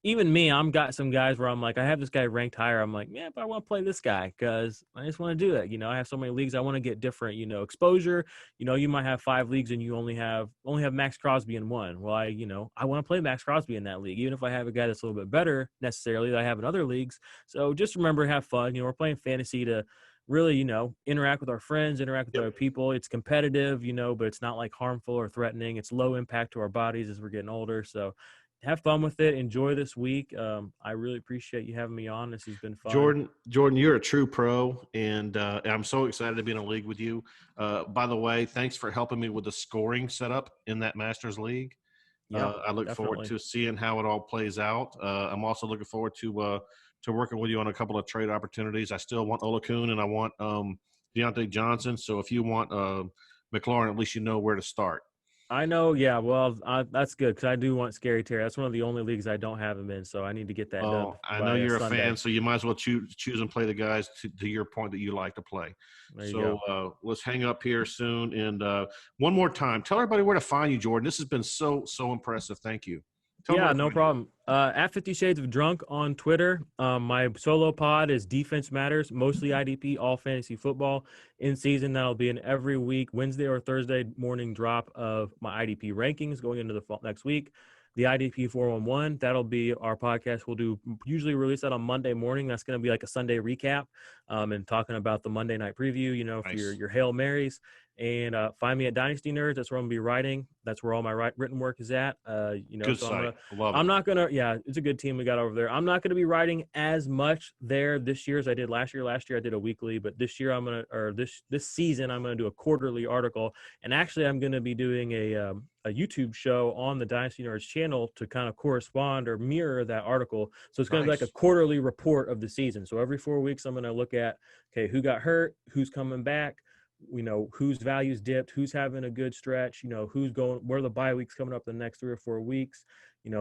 Even me, I'm got some guys where I'm like, I have this guy ranked higher. I'm like, yeah, but I want to play this guy because I just want to do it. I have so many leagues. I want to get different, exposure. You might have 5 leagues and you only have Max Crosby in one. Well, I want to play Max Crosby in that league, even if I have a guy that's a little bit better necessarily that I have in other leagues. So just remember, have fun. We're playing fantasy to really, interact with our friends, interact with other people. It's competitive, but it's not like harmful or threatening. It's low impact to our bodies as we're getting older. So have fun with it. Enjoy this week. I really appreciate you having me on. This has been fun. Jordan, you're a true pro, and I'm so excited to be in a league with you. By the way, thanks for helping me with the scoring setup in that Masters League. I look forward to seeing how it all plays out. I'm also looking forward to working with you on a couple of trade opportunities. I still want Olakun and I want Deontay Johnson. So if you want McLaurin, at least you know where to start. I know, yeah. Well, that's good because I do want Scary Terry. That's one of the only leagues I don't have him in, so I need to get that done. I know you're a fan, so you might as well choose and play the guys to your point that you like to play. So let's hang up here soon. And one more time, tell everybody where to find you, Jordan. This has been so impressive. Thank you. Yeah, no problem. At 50 Shades of Drunk on Twitter. My solo pod is Defense Matters, mostly IDP, all fantasy football. In season, that'll be an every week, Wednesday or Thursday morning drop of my IDP rankings going into the next week. The IDP 411, that'll be our podcast. We'll usually release that on Monday morning. That's going to be like a Sunday recap and talking about the Monday night preview, for your Hail Marys. And find me at Dynasty Nerds. That's where I'm going to be writing. That's where all my written work is at. Good so site. I'm not going to, it's a good team we got over there. I'm not going to be writing as much there this year as I did last year. Last year I did a weekly, but this year this season I'm going to do a quarterly article. And actually I'm going to be doing a YouTube show on the Dynasty Nerds channel to kind of correspond or mirror that article. So it's going to be like a quarterly report of the season. So every 4 weeks I'm going to look at, okay, who got hurt, who's coming back, whose values dipped, who's having a good stretch, who's going, where the bye weeks coming up the next 3 or 4 weeks,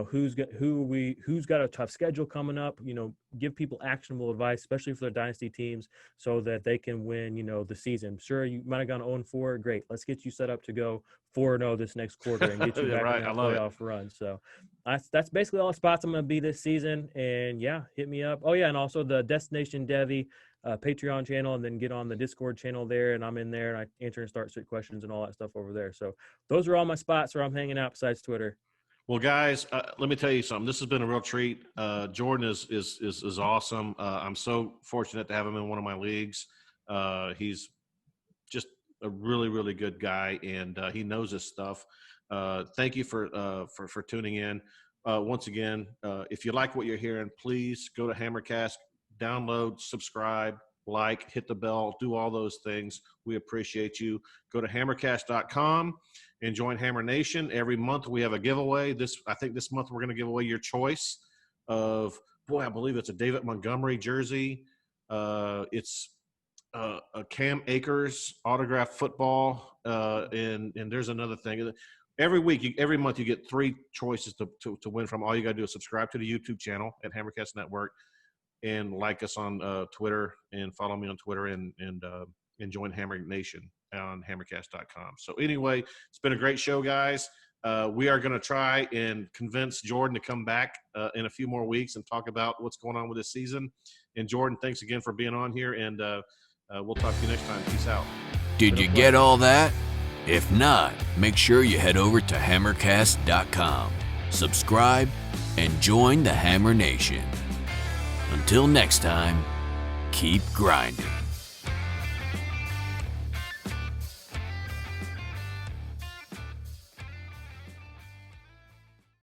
who's got a tough schedule coming up, give people actionable advice, especially for their dynasty teams so that they can win, the season. Sure, you might have gone 0-4. Great. Let's get you set up to go 4-0 this next quarter and get you back in that playoff run. So that's basically all the spots I'm going to be this season. And yeah, hit me up. Oh yeah. And also the Destination Devi Patreon channel, and then get on the Discord channel there. And I'm in there and I answer and start questions and all that stuff over there. So those are all my spots where I'm hanging out besides Twitter. Well, guys, let me tell you something. This has been a real treat. Jordan is awesome. I'm so fortunate to have him in one of my leagues. He's just a really, really good guy, and he knows his stuff. Thank you for tuning in. Once again, if you like what you're hearing, please go to Hammercast, download, subscribe, like, hit the bell, do all those things. We appreciate you. Go to hammercast.com and join Hammer Nation. Every month we have a giveaway. I think this month we're going to give away your choice of, I believe it's a David Montgomery jersey. It's a Cam Akers autographed football. And there's another thing. Every month you get 3 choices to win from. All you got to do is subscribe to the YouTube channel at Hammercast Network and like us on Twitter and follow me on Twitter and join Hammer Nation on hammercast.com. So anyway, it's been a great show, guys. We are going to try and convince Jordan to come back in a few more weeks and talk about what's going on with this season. And Jordan, thanks again for being on here, and we'll talk to you next time. Peace out. Did you get all that? If not, make sure you head over to hammercast.com, subscribe, and join the Hammer Nation. Until next time, keep grinding.